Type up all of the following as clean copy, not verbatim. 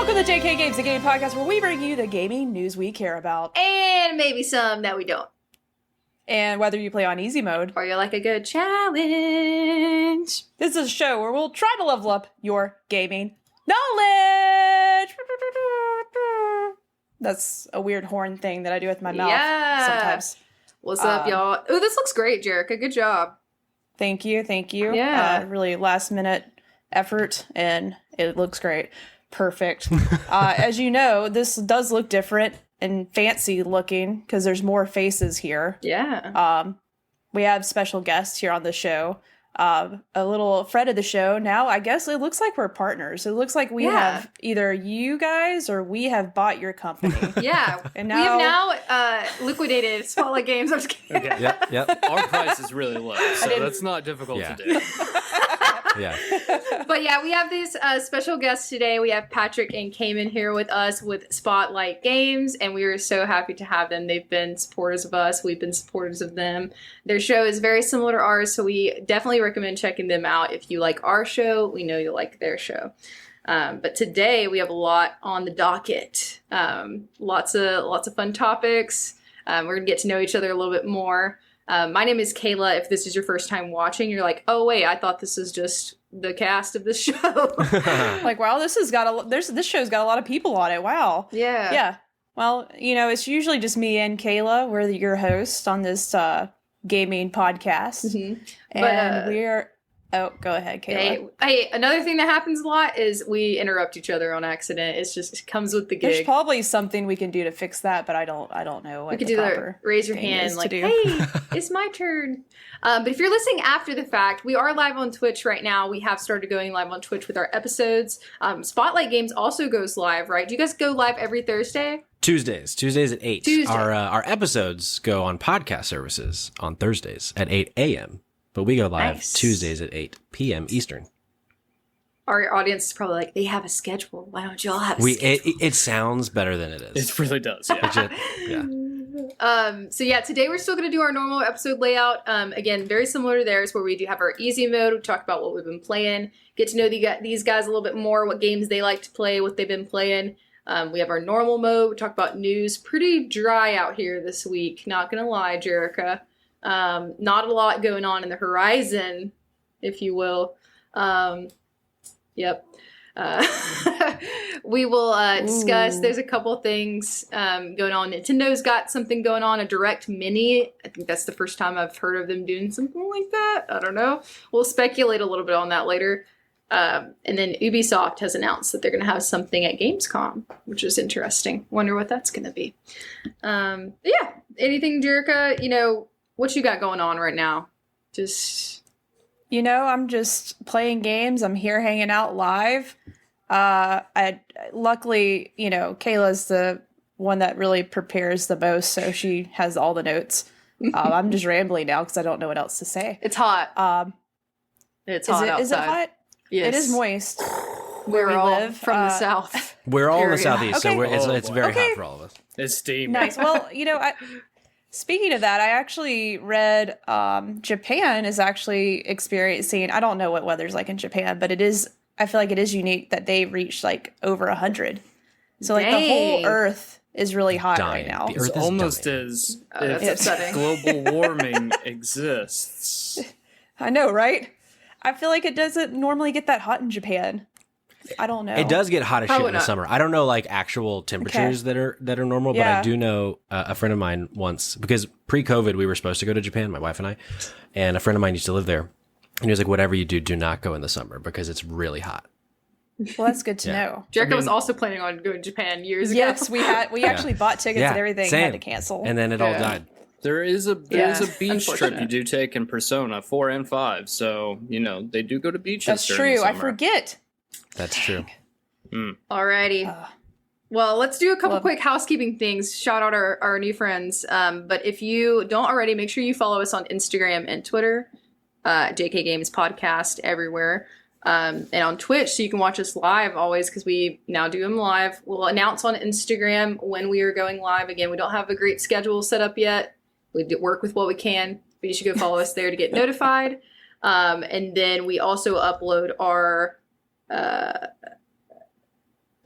Welcome to JK Games, the gaming podcast where we bring you the gaming news we care about. And maybe some that we don't. And whether you play on easy mode or you like a good challenge. This is a show where we'll try to level up your gaming knowledge. That's a weird horn thing that I do with my mouth sometimes. What's up, y'all? Oh, this looks great, Jerica. Good job. Thank you. Yeah. Really last minute effort, and it looks great. Perfect. As you know, this does look different and fancy looking because there's more faces here. Yeah. We have special guests here on the show. A little friend of the show. Now, I guess it looks like we're partners. It looks like we have either you guys or we have bought your company. Yeah. And we have now liquidated Spotlight Games. I'm just kidding. Okay. Yep. Our price is really low, so that's not difficult to do. Yeah. But yeah, we have these special guests today. We have Patrick and Cayman here with us with Spotlight Games, and we are so happy to have them. They've been supporters of us. We've been supporters of them. Their show is very similar to ours, so we definitely recommend checking them out. If you like our show, we know you'll like their show. But today we have a lot on the docket. Lots of fun topics. We're going to get to know each other a little bit more. My name is Kayla. If this is your first time watching, you're like, oh wait, I thought this is just the cast of this show. Like, wow, this show's got a lot of people on it. Wow. Yeah. Yeah. Well, it's usually just me and Kayla. We're your hosts on this gaming podcast. Mm-hmm. And we're... Oh, go ahead, Kayla. Hey, another thing that happens a lot is we interrupt each other on accident. It comes with the gig. There's probably something we can do to fix that, but I don't know what we could the do proper that. Raise your thing hand, is like, to do. hey, it's my turn. But if you're listening after the fact, we are live on Twitch right now. We have started going live on Twitch with our episodes. Spotlight Games also goes live, right? Do you guys go live every Thursday? Tuesdays at 8. Tuesday. Our episodes go on podcast services on Thursdays at 8 a.m. But we go live Tuesdays at 8 p.m. Eastern. Our audience is probably like, they have a schedule. Why don't you all have a schedule? It sounds better than it is. It really does, yeah. So yeah, today we're still going to do our normal episode layout. Again, very similar to theirs, where we do have our easy mode. We talk about what we've been playing, get to know these guys a little bit more, what games they like to play, what they've been playing. We have our normal mode. We talk about news. Pretty dry out here this week. Not going to lie, Jerica. Not a lot going on in the horizon, if you will. Yep. We will discuss. There's a couple things going on. Nintendo's got something going on, a Direct Mini. I think that's the first time I've heard of them doing something like that. I don't know. We'll speculate a little bit on that later. And then Ubisoft has announced that they're going to have something at Gamescom, which is interesting. Wonder what that's going to be. Yeah. Anything, Jerica? What you got going on right now? Just... I'm just playing games. I'm here hanging out live. Luckily, Kayla's the one that really prepares the most, so she has all the notes. I'm just rambling now because I don't know what else to say. It's hot. It's hot outside. Is it hot? Yes. It is moist. Where we all live from the south. We're all in the Area. southeast, so Okay. it's very hot for all of us. It's steamy. Nice. Well, speaking of that, I actually read Japan is actually experiencing, I don't know what weather's like in Japan, but I feel like it is unique that they reached like over 100. So like the whole earth is really hot right now. It's almost as if global warming exists. I know, right? I feel like it doesn't normally get that hot in Japan. I don't know. It does get hot as shit Probably in the not. summer. I don't know like actual temperatures that are normal, but Yeah. I do know a friend of mine once, because pre-COVID we were supposed to go to Japan, my wife and I, and a friend of mine used to live there, and he was like, whatever you do not go in the summer because it's really hot. Well, that's good to know. Jerica was also planning on going to Japan years ago. Yes, we actually bought tickets and everything and had to same. cancel. And then it all died. There is a beach trip Unfortunate. you do take in Persona 4 and 5, so they do go to beaches. That's during true. the I summer. forget. That's true. Alrighty. Well, let's do a couple quick housekeeping things. Shout out our new friends. But if you don't already, make sure you follow us on Instagram and Twitter. JK Games Podcast everywhere. And on Twitch, so you can watch us live always, because we now do them live. We'll announce on Instagram when we are going live. Again, we don't have a great schedule set up yet. We work with what we can, but you should go follow us there to get notified. And then we also upload our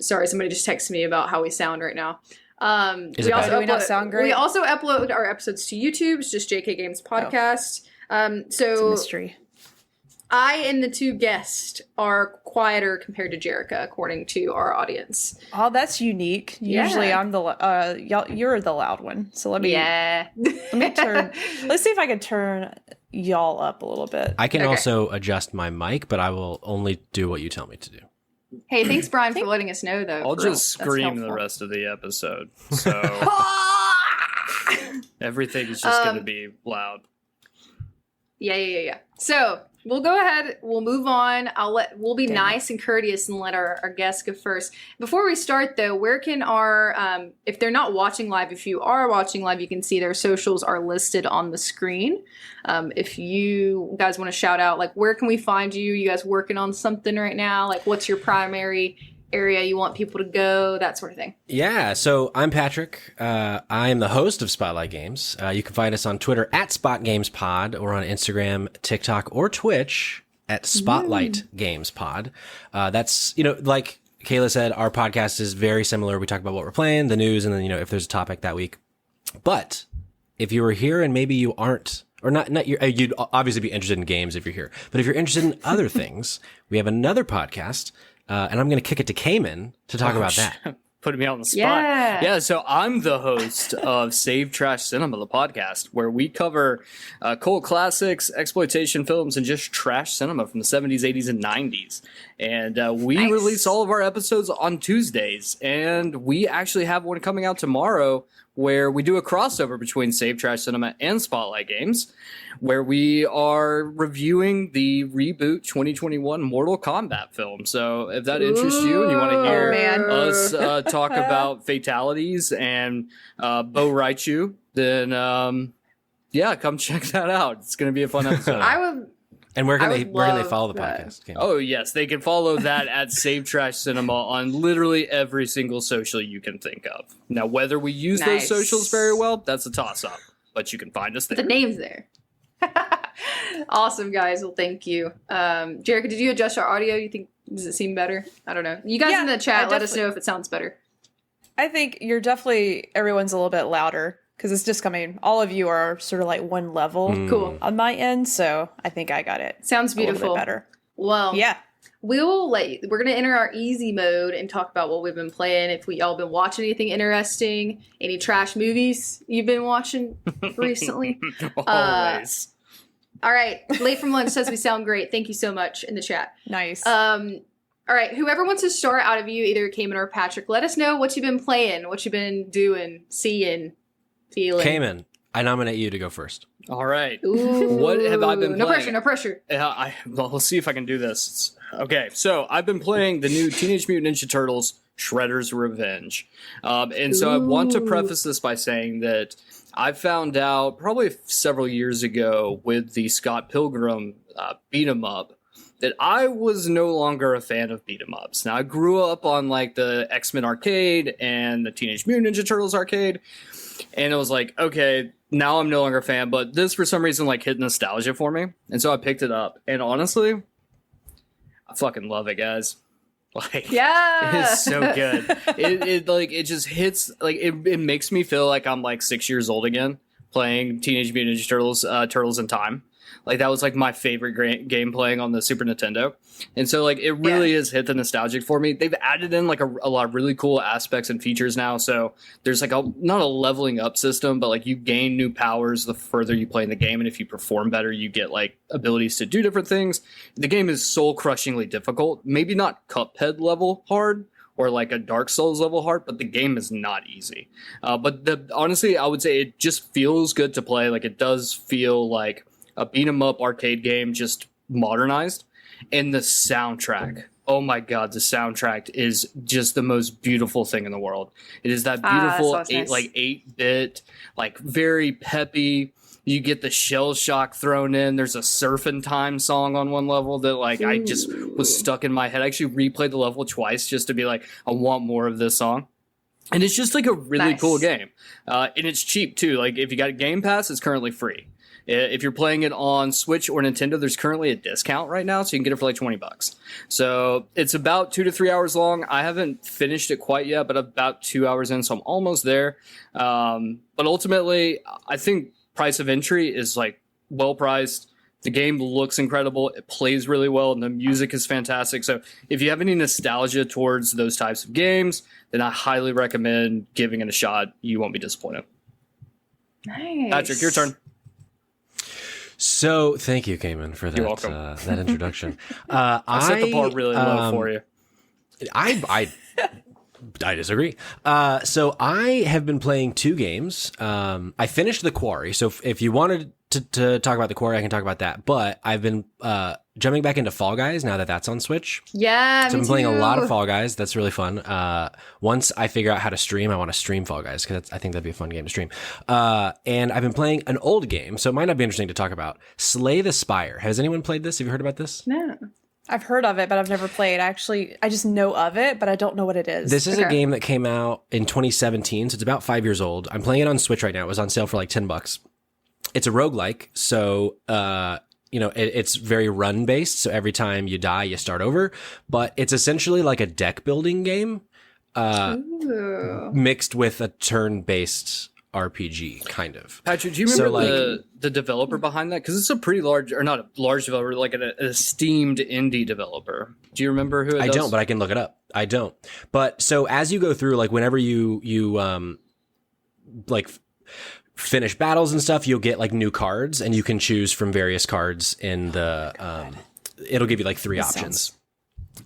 Sorry, somebody just texted me about how we sound right now. Is it bad? Do we not sound great? We also upload our episodes to YouTube. It's just JK Games Podcast. It's a So mystery. I and the two guests are quieter compared to Jerica, according to our audience. Oh, that's unique. Yeah. Usually I'm the you're the loud one. So let me Yeah. let me turn. Let's see if I can turn y'all up a little bit. I can Okay. also adjust my mic, but I will only do what you tell me to do. Hey, thanks, Brian, for letting us know, though. I'll for real. just That's scream the helpful. rest of the episode. So everything is just going to be loud. Yeah. So we'll go ahead. We'll move on. We'll be Damn nice and courteous and let our guests go first. Before we start, though, where can our if they're not watching live, if you are watching live, you can see their socials are listed on the screen. If you guys want to shout out, like, where can we find you? You guys working on something right now? Like, what's your primary area you want people to go? That sort of thing. Yeah, so I'm Patrick. I am the host of Spotlight Games. You can find us on Twitter at SpotGamesPod or on Instagram, TikTok, or Twitch at Spotlight Games Pod. That's, like Kayla said, our podcast is very similar. We talk about what we're playing, the news, and then, if there's a topic that week. But if you were here and maybe you aren't, or you'd obviously be interested in games if you're here. But if you're interested in other things, we have another podcast. And I'm going to kick it to Cayman to talk about that. Putting me on the spot. Yeah. So I'm the host of Save Trash Cinema, the podcast, where we cover cult classics, exploitation films, and just trash cinema from the 70s, 80s, and 90s. And we Nice. release all of our episodes on Tuesdays. And we actually have one coming out tomorrow where we do a crossover between Save Trash Cinema and Spotlight Games, where we are reviewing the reboot 2021 Mortal Kombat film. So if that interests you and you want to hear Oh, man. us talk about fatalities and Bo Raichu, then come check that out. It's going to be a fun episode. I would. And where I can they would where can they love follow the that. podcast? Cayman? Oh, yes. They can follow that at Save Trash Cinema on literally every single social you can think of. Now, whether we use Nice. those socials very well, that's a toss-up. But you can find us The there. name's there. Awesome, guys. Well, thank you. Jerica, did you adjust our audio? Does it seem better? I don't know. You guys Yeah, in the I chat, let us definitely- know if it sounds better. I think everyone's a little bit louder because it's just coming. All of you are sort of like one level Mm. Cool. on my end, so I think I got it Sounds a little beautiful. bit better. Well, Yeah. we're going to enter our easy mode and talk about what we've been playing. If y'all been watching anything interesting, any trash movies you've been watching recently. Always. All right. Late from Lunch says we sound great. Thank you so much in the chat. Nice. All right, whoever wants to start out of you, either Cayman or Patrick, let us know what you've been playing, what you've been doing, seeing, feeling. Cayman, I nominate you to go first. All right. Ooh. What have I been No playing? pressure, no pressure. We'll see if I can do this. Okay, so I've been playing the new Teenage Mutant Ninja Turtles Shredder's Revenge. And so I want to Ooh. preface this by saying that I found out probably several years ago with the Scott Pilgrim beat 'em up that I was no longer a fan of beat 'em ups. Now I grew up on like the X-Men arcade and the Teenage Mutant Ninja Turtles arcade, and it was like, okay, now I'm no longer a fan, but this for some reason like hit nostalgia for me, and so I picked it up. And honestly, I fucking love it, guys. Like, Yeah. it's so good. It just hits like it makes me feel like I'm like 6 years old again playing Teenage Mutant Ninja Turtles, Turtles in Time. Like that was like my favorite game playing on the Super Nintendo, and so like it really has hit the nostalgic for me. They've added in like a lot of really cool aspects and features now. So there's like not a leveling up system, but like you gain new powers the further you play in the game, and if you perform better, you get like abilities to do different things. The game is soul crushingly difficult, maybe not Cuphead level hard or like a Dark Souls level hard, but the game is not easy. But honestly, I would say it just feels good to play. Like it does feel like a beat 'em up arcade game just modernized. And the soundtrack, oh my god, the soundtrack is just the most beautiful thing in the world. It is that beautiful sounds nice. 8-bit, like very peppy. You get the shell shock thrown in. There's a Surfin' Time song on one level that like I just was stuck in my head. I actually replayed the level twice just to be like, I want more of this song. And it's just like a really Nice. cool game. And it's cheap too. Like if you got a Game Pass, it's currently free. If you're playing it on Switch or Nintendo, there's currently a discount right now, so you can get it for like $20. So it's about 2 to 3 hours long. I haven't finished it quite yet, but about 2 hours in, so I'm almost there. But ultimately, I think price of entry is like well priced. The game looks incredible. It plays really well, and the music is fantastic. So if you have any nostalgia towards those types of games, then I highly recommend giving it a shot. You won't be disappointed. Nice. Patrick, your turn. So thank you, Cayman, for You're that welcome. that introduction. I set the bar really low for you. I disagree. So I have been playing 2 games. I finished The Quarry. So if you wanted to talk about The Quarry, I can talk about that. But I've been jumping back into Fall Guys now that that's on Switch. Yeah, So me I've been playing a lot of too. Fall Guys. That's really fun. Once I figure out how to stream, I want to stream Fall Guys because I think that'd be a fun game to stream. And I've been playing an old game, so it might not be interesting to talk about. Slay the Spire. Has anyone played this? Have you heard about this? No. I've heard of it, but I've never played. Actually, I just know of it, but I don't know what it is. This is a Okay. game that came out in 2017, so it's about 5 years old. I'm playing it on Switch right now. It was on sale for like $10. It's a roguelike, so it's very run based. So every time you die, you start over. But it's essentially like a deck building game Ooh. mixed with a turn based RPG, kind of. Patrick, do you So, remember the developer behind that? Because it's a pretty large, or not a large developer, like an esteemed indie developer. Do you remember who it I does? don't, but I can look it up. I don't. But so as you go through, like whenever you finish battles and stuff, you'll get like new cards, and you can choose from various cards in the. It'll give you like 3 options.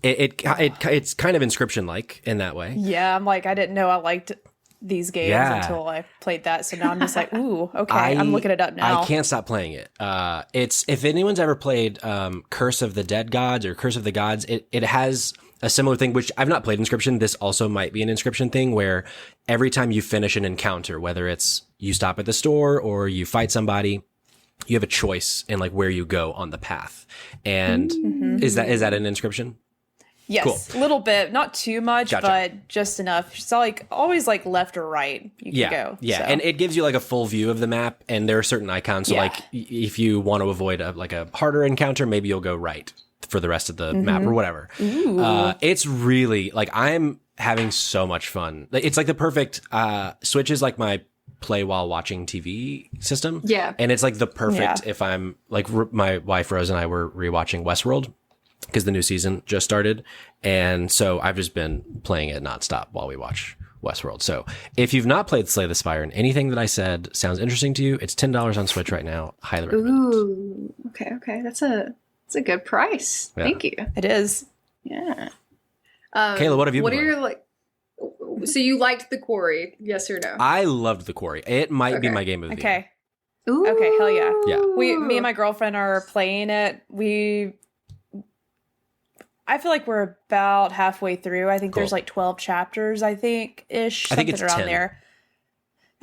It's kind of Inscription like in that way. Yeah, I'm like, I didn't know I liked these games Yeah. until I played that. So now I'm just like, ooh, okay. I'm looking it up now. I can't stop playing it. It's if anyone's ever played Curse of the Dead Gods or Curse of the Gods, it has a similar thing, which I've not played Inscription. This also might be an Inscription thing where every time you finish an encounter, whether it's you stop at the store or you fight somebody, you have a choice in like where you go on the path. And is that an Inscription? Yes, a little bit, not too much, Gotcha. but just enough. It's like always like left or right. You can go. Yeah, so. and it gives you like a full view of the map, and there are certain icons. So Yeah. like if you want to avoid a harder encounter, maybe you'll go right for the rest of the map or whatever. It's really like I'm having so much fun. Like, it's like the perfect Switch is like my play while watching TV system. Yeah. And it's like the perfect Yeah. if I'm like my wife Rose and I were rewatching Westworld because the new season just started. And so I've just been playing it nonstop while we watch Westworld. So if you've not played Slay the Spire and anything that I said sounds interesting to you, it's $10 on Switch right now. Highly recommend it. Ooh. Okay. That's a good price. Yeah. Thank you. It is. Yeah. Kayla, what have you What been are your like? So you liked The Quarry? Yes or no? I loved The Quarry. It might be Okay. my game of the year. Okay. Ooh. Okay, hell yeah. Yeah. Me and my girlfriend are playing it. I feel like we're about halfway through. I think Cool. there's like 12 chapters, I think, ish. I think Something it's around 10. there.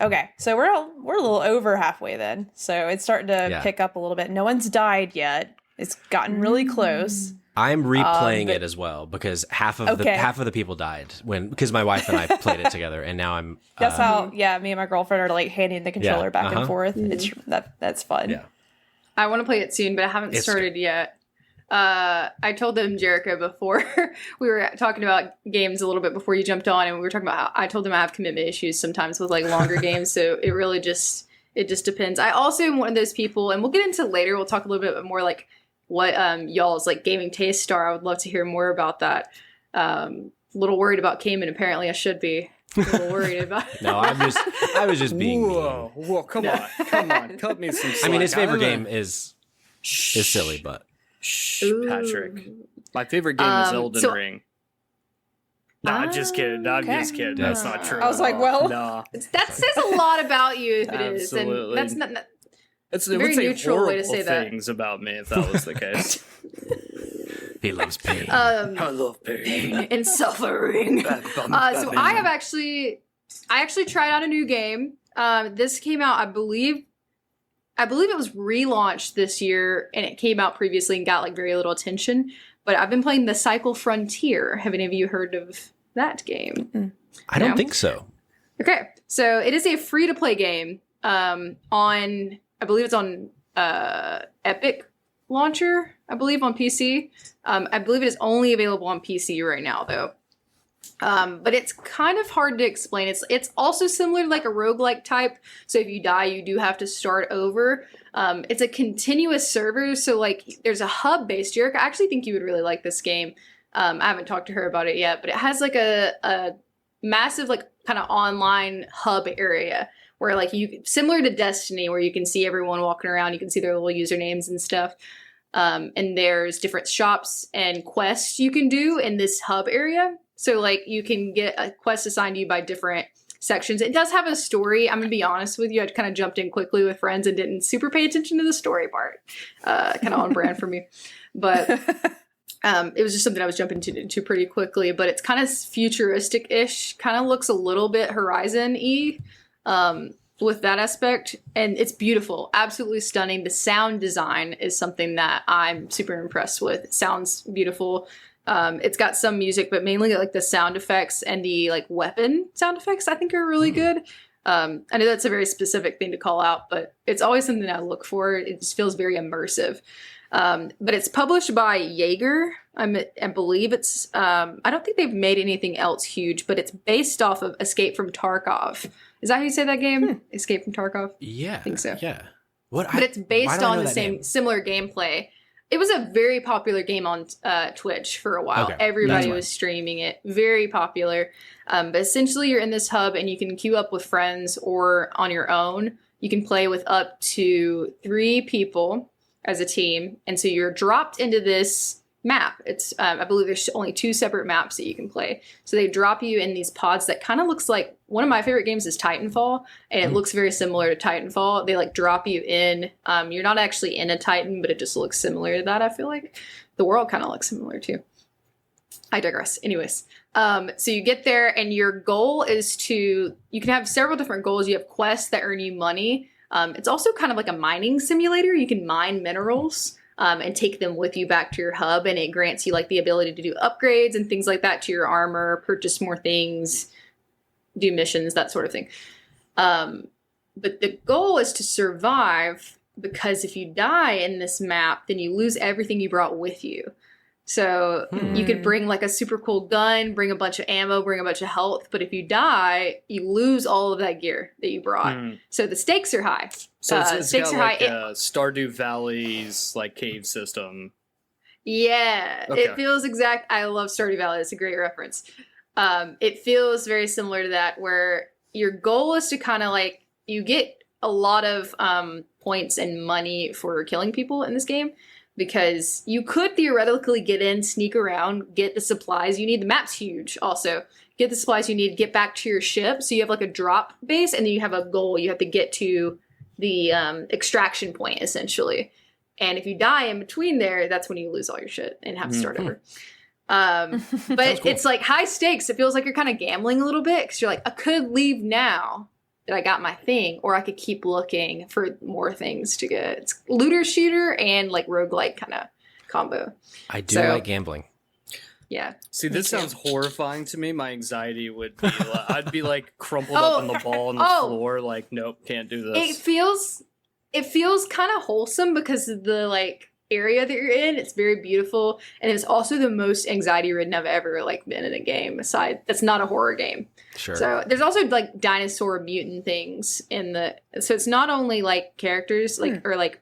Okay, so we're a little over halfway then. So it's starting to Yeah. pick up a little bit. No one's died yet. It's gotten really close. I'm replaying but- it as well because half of Okay. the people died because my wife and I played it together, and now I'm That's how me and my girlfriend are like handing the controller back uh-huh. and forth. It's that's fun. Yeah. I want to play it soon, but I haven't It's started yet. I told them Jericho before we were talking about games a little bit before you jumped on, and we were talking about how I told them I have commitment issues sometimes with like longer games, so it really just depends. I also am one of those people, and we'll get into it later. We'll talk a little bit more like what y'all's like gaming tastes are. I would love to hear more about that. A little worried about Cayman. Apparently, I should be a little worried about. No, I was just being mean. Whoa, come on, cut me some slack. I mean, his favorite don't know. game is silly, but Shh, Ooh. Patrick. My favorite game is Elden so- Ring. No, I'm just kidding. No, I'm Okay. just kidding. That's not true. I was like, well- no. That says a lot about you if it is, Absolutely. and that's not. It's Very it would say neutral way to horrible say that. things about me if that was the case. he loves pain. I love pain. And suffering. So I actually tried out a new game. This came out, I believe it was relaunched this year, and it came out previously and got like very little attention. But I've been playing the Cycle Frontier. Have any of you heard of that game? I don't no. think so. Okay, so it is a free to play game. I believe it's on Epic launcher, I believe, on PC. I believe it is only available on PC right now, though. But it's kind of hard to explain. It's also similar to like a roguelike type. So if you die, you do have to start over. It's a continuous server. So like there's a hub based. Jerica, I actually think you would really like this game. I haven't talked to her about it yet, but it has like a massive like kind of online hub area where like similar to Destiny, where you can see everyone walking around, you can see their little usernames and stuff. And there's different shops and quests you can do in this hub area. So like you can get a quest assigned to you by different sections. It does have a story. I'm gonna be honest with you. I kind of jumped in quickly with friends and didn't super pay attention to the story part. Kind of on brand for me. But it was just something I was jumping into pretty quickly. But it's kind of futuristic-ish. Kind of looks a little bit Horizon-y with that aspect. And it's beautiful. Absolutely stunning. The sound design is something that I'm super impressed with. It sounds beautiful. It's got some music, but mainly like the sound effects and the like weapon sound effects I think are really good. I know that's a very specific thing to call out, but it's always something I look for. It just feels very immersive. But it's published by Jaeger. I believe it's, I don't think they've made anything else huge, but it's based off of Escape from Tarkov. Is that how you say that game? Escape from Tarkov? Yeah. I think so. Yeah. But it's based on the similar gameplay. It was a very popular game on Twitch for a while. Okay. Everybody was streaming it. Very popular. But essentially, you're in this hub and you can queue up with friends or on your own. You can play with up to 3 people as a team. And so you're dropped into this map. It's I believe there's only 2 separate maps that you can play. So they drop you in these pods that kind of looks like, one of my favorite games is Titanfall, and it looks very similar to Titanfall. They like drop you in. You're not actually in a Titan, but it just looks similar to that. I feel like the world kind of looks similar too. I digress. Anyways, so you get there and your goal is you can have several different goals. You have quests that earn you money. It's also kind of like a mining simulator. You can mine minerals and take them with you back to your hub, and it grants you like the ability to do upgrades and things like that to your armor, purchase more things, do missions, that sort of thing. But the goal is to survive, because if you die in this map, then you lose everything you brought with you. So you could bring like a super cool gun, bring a bunch of ammo, bring a bunch of health, but if you die, you lose all of that gear that you brought. So the stakes are high. So it's stakes got are like high. Stardew Valley's like cave system. Yeah, Okay. it feels I love Stardew Valley. It's a great reference. It feels very similar to that, where your goal is to kind of like, you get a lot of points and money for killing people in this game, because you could theoretically get in, sneak around, get the supplies you need. The map's huge also. Get the supplies you need, get back to your ship. So you have like a drop base, and then you have a goal. You have to get to the extraction point, essentially. And if you die in between there, that's when you lose all your shit and have to start over. But cool. It's like high stakes. It feels like you're kind of gambling a little bit, because you're like, I could leave now that I got my thing, or I could keep looking for more things to get. It's looter shooter and like roguelike kind of combo. I do like gambling. Yeah. See, this sounds horrifying to me. My anxiety would be, I'd be like crumpled up in the ball on the floor. Like, nope, can't do this. It feels kind of wholesome because of the like area that you're in. It's very beautiful, and it's also the most anxiety ridden I've ever like been in a game. Aside, that's not a horror game. Sure. So there's also like dinosaur mutant things in the. So it's not only like characters like or like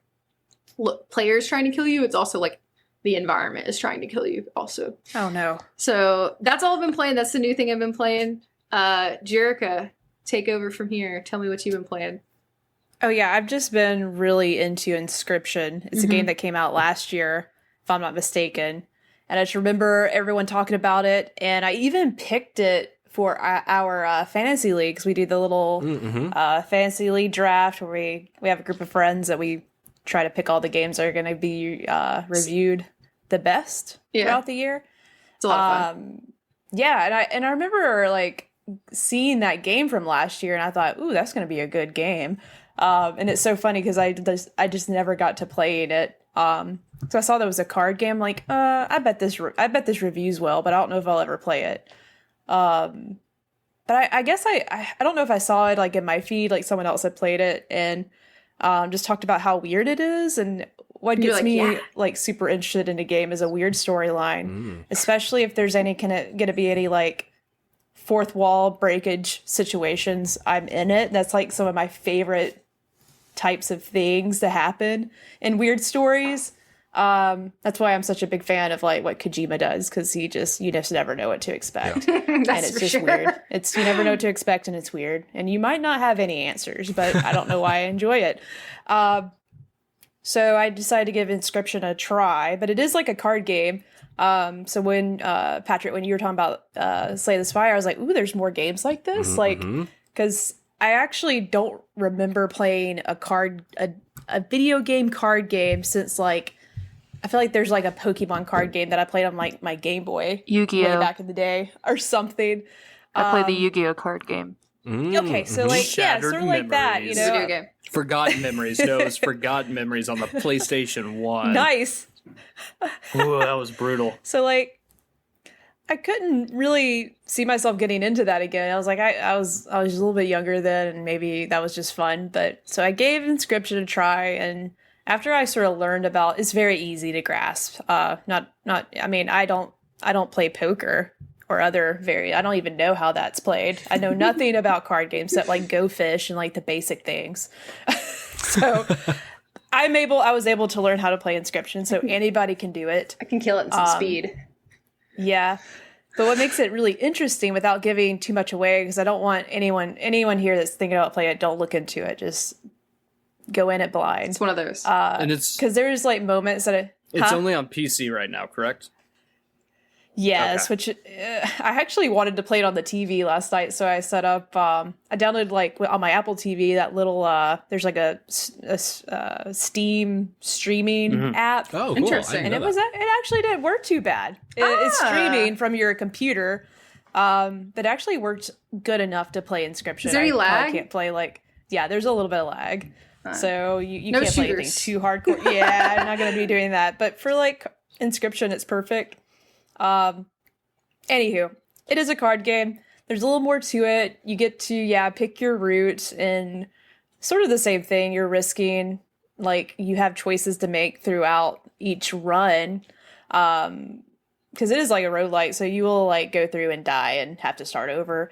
players trying to kill you. It's also like the environment is trying to kill you also. Oh no. So that's all I've been playing. That's the new thing I've been playing. Jerica, take over from here. Tell me what you've been playing. Oh yeah, I've just been really into Inscription. It's a game that came out last year, if I'm not mistaken. And I just remember everyone talking about it, and I even picked it for our fantasy league, because we do the little fantasy league draft where we have a group of friends that we try to pick all the games that are going to be reviewed the best throughout the year. It's a lot of fun. Yeah, and I remember like seeing that game from last year, and I thought, ooh, that's going to be a good game. And it's so funny because I just never got to play it. So I saw there was a card game. Like, I bet this reviews well, but I don't know if I'll ever play it. But I guess I don't know if I saw it like in my feed, like someone else had played it, and just talked about how weird it is, and what You're gets like, me yeah. like super interested in a game is a weird storyline, especially if there's any gonna be any like fourth wall breakage situations. I'm in it. That's like some of my favorite types of things to happen in weird stories. That's why I'm such a big fan of like what Kojima does, because you just never know what to expect. And That's it's for just sure. weird. It's you never know what to expect, and it's weird. And you might not have any answers, but I don't know why I enjoy it. So I decided to give Inscription a try, but it is like a card game. So when Patrick, when you were talking about Slay the Spire, I was like, ooh, there's more games like this, like because I actually don't remember playing a video game card game since like. I feel like there's like a Pokemon card game that I played on like my Game Boy way Yu-Gi-Oh. back in the day or something. I played the Yu-Gi-Oh card game. Okay, so like yeah, Shattered sort of like that, you memories. know. Video game. Forgotten memories. No, it was Forgotten Memories on the PlayStation 1. Nice. Ooh, that was brutal. So like I couldn't really see myself getting into that again. I was like I was a little bit younger then, and maybe that was just fun, but so I gave Inscription a try, and after I sort of learned about, it's very easy to grasp. I mean, I don't play poker or I don't even know how that's played. I know nothing about card games except like Go Fish and like the basic things. So I was able to learn how to play Inscription, so anybody can do it. I can kill it in some speed. Yeah. But what makes it really interesting, without giving too much away, because I don't want anyone here that's thinking about playing it, don't look into it. Just go in it blind. It's one of those. And it's Because there's like moments that it's only on PC right now, correct? yes, Okay. which I actually wanted to play it on the TV last night, so I set up. I downloaded like on my Apple TV that little. There's like a Steam streaming app. Oh, cool. Interesting. And it actually didn't work too bad. It's streaming from your computer, but it actually worked good enough to play Inscription. Is there any I probably lag? can't play like there's a little bit of lag, so you No can't play anything shooters. too hardcore. Yeah, I'm not gonna be doing that. But for like Inscription, it's perfect. Anywho, it is a card game. There's a little more to it. You get to pick your route, and sort of the same thing. You're risking, like, you have choices to make throughout each run, because it is like a roguelike, so you will like go through and die and have to start over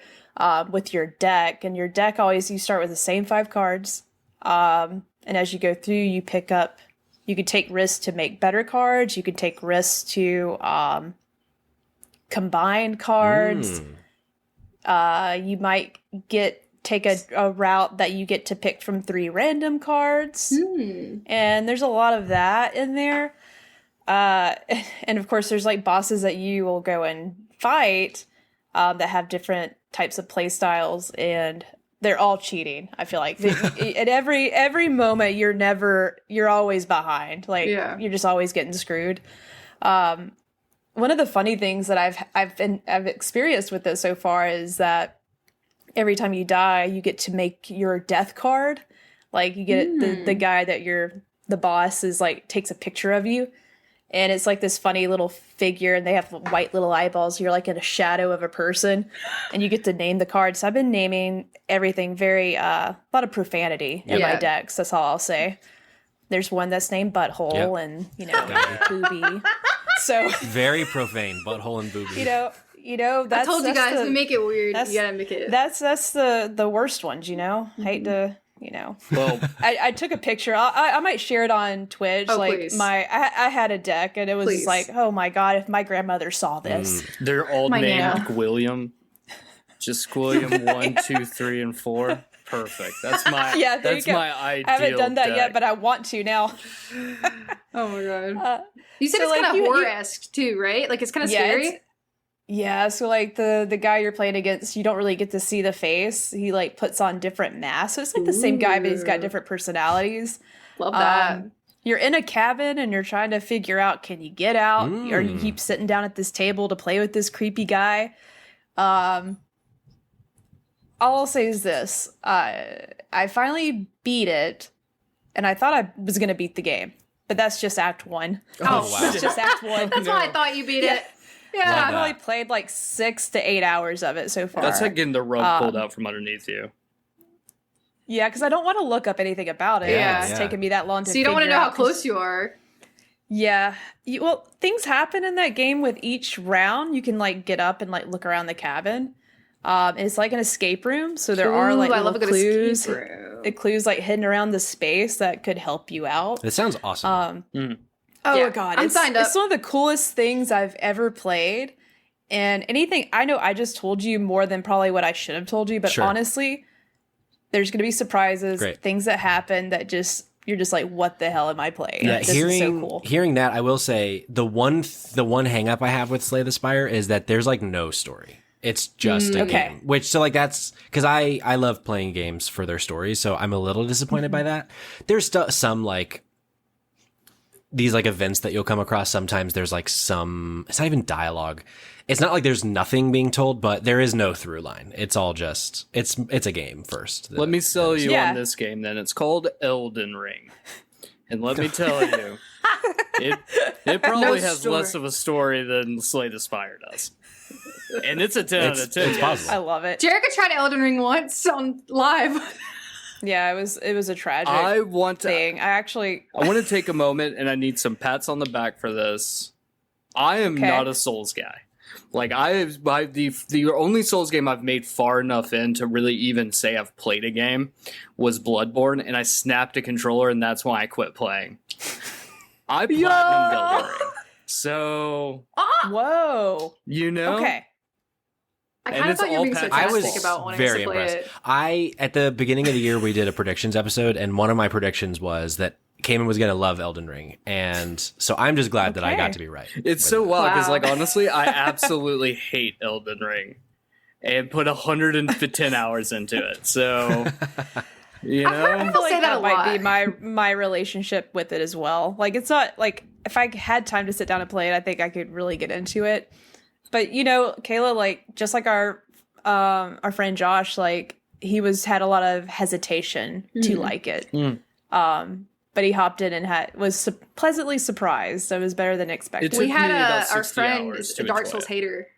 with your deck. And your deck, always, you start with the same 5 cards, and as you go through, you pick up, you could take risks to make better cards, you could take risks to combine cards. You might take a route that you get to pick from 3 random cards, and there's a lot of that in there. And of course, there's like bosses that you will go and fight that have different types of play styles, and they're all cheating. I feel like at every moment, you're always behind. Like you're just always getting screwed. One of the funny things that I've experienced with this so far is that every time you die, you get to make your death card. Like you get the guy that the boss is like takes a picture of you, and it's like this funny little figure, and they have white little eyeballs. You're like in a shadow of a person, and you get to name the card. So I've been naming everything very a lot of profanity in my decks. That's all I'll say. There's one that's named Butthole, and Booby. So Very profane, butthole and booby. you know that's I told you guys, we make it weird. that's- You gotta make it. that's the worst ones. Hate to Well, I took a picture. I might share it on Twitch. Oh, like please. I had a deck, and it was Please. just like, oh my god, if my grandmother saw this. they're all My named Nana. Gwilliam. Just Gwilliam 1, 2, 3, and 4. Perfect. That's my Yeah, there that's you go. my ideal. I haven't done that deck. yet, but I want to now. Oh my god. You said so, it's like, kind of you- horror-esque too, right? Like it's kind of scary. Yeah, so like the guy you're playing against, you don't really get to see the face. He like puts on different masks. So it's like the same guy, but he's got different personalities. Love that. You're in a cabin and you're trying to figure out, can you get out, or you keep sitting down at this table to play with this creepy guy. All I'll say is this: I finally beat it, and I thought I was gonna beat the game, but that's just Act 1. Oh, wow. That's just Act 1. That's why I thought you beat it. Yeah. I've only played like 6 to 8 hours of it so far. That's like getting the rug pulled out from underneath you. Yeah, because I don't want to look up anything about it. Yeah. It's taken me that long to So you don't want to figure know how out 'cause- close you are. Yeah. Well, things happen in that game with each round. You can like get up and like look around the cabin. It's like an escape room, so there are like Ooh, I little love a good clues. escape room. Clues like hidden around the space that could help you out. It sounds awesome. Oh Yeah, my god, I'm signed up. It's one of the coolest things I've ever played. And anything I know, I just told you more than probably what I should have told you. But Sure. honestly, there's going to be surprises, Great. things that happen that just you're just like, what the hell am I playing? Yeah, This is so cool. hearing that, I will say the one hang up I have with Slay the Spire is that there's like no story. It's just a okay. game. Which so like that's because I love playing games for their stories, so I'm a little disappointed by that. There's some like these like events that you'll come across. Sometimes there's like some. It's not even dialogue. It's not like there's nothing being told, but there is no through line. It's all just it's a game first. Let me sell you Yeah. on this game then. It's called Elden Ring. And let me tell you, it probably has story. less of a story than Slay the Spire does. And it's a 10 out of 10. It's yes. possible. I love it. Jerica tried Elden Ring once on live. Yeah, it was a tragic I want to thing. I to take a moment and I need some pats on the back for this. I am Okay. not a Souls guy. Like the only Souls game I've made far enough in to really even say I've played a game was Bloodborne, and I snapped a controller, and that's why I quit playing. I platinumed Elden Ring. So whoa. you know, Okay. I And kind of it's thought you were all being Patrick's sarcastic fault. about wanting very to play impressed. it. I at the beginning of the year we did a predictions episode, and one of my predictions was that Cayman was going to love Elden Ring, and so I'm just glad that I got Okay. to be right. it's with so it. wild because, Wow. like, honestly, I absolutely hate Elden Ring, and put 110 hours into it. So you I've heard know, people say that a might be lot. my relationship with it as well. Like it's not like if I had time to sit down and play it, I think I could really get into it. But you know, Kayla, like just like our friend Josh, like he had a lot of hesitation to like it. But he hopped in and was pleasantly surprised. It was better than expected. took We had me about our 60 friend hours is to a Dark enjoy Souls it. hater.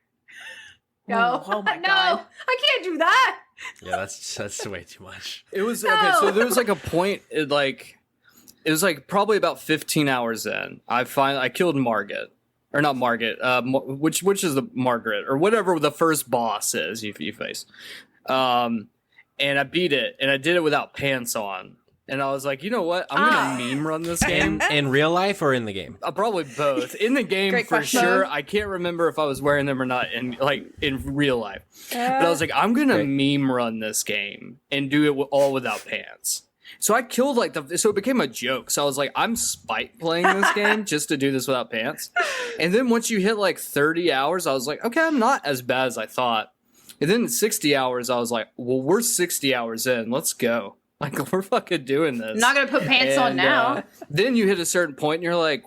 Oh, No, oh my no, God. I can't do that. Yeah, that's way too much. It was No. okay. So there was like a point. It was like probably about 15 hours in. I killed Margit, or not Margit. Which is the Margaret or whatever the first boss is you face. And I beat it, and I did it without pants on. And I was like, you know what? I'm gonna meme run this game. In real life or in the game? Probably both. In the game Great for question. sure. I can't remember if I was wearing them or not in real life. But I was like, I'm gonna meme run this game and do it all without pants. So I killed so it became a joke. So I was like, I'm spite playing this game just to do this without pants. And then once you hit like 30 hours, I was like, okay, I'm not as bad as I thought. And then 60 hours, I was like, well, we're 60 hours in. Let's go. Like, we're fucking doing this. I'm not gonna put pants on And, now. Then you hit a certain point and you're like,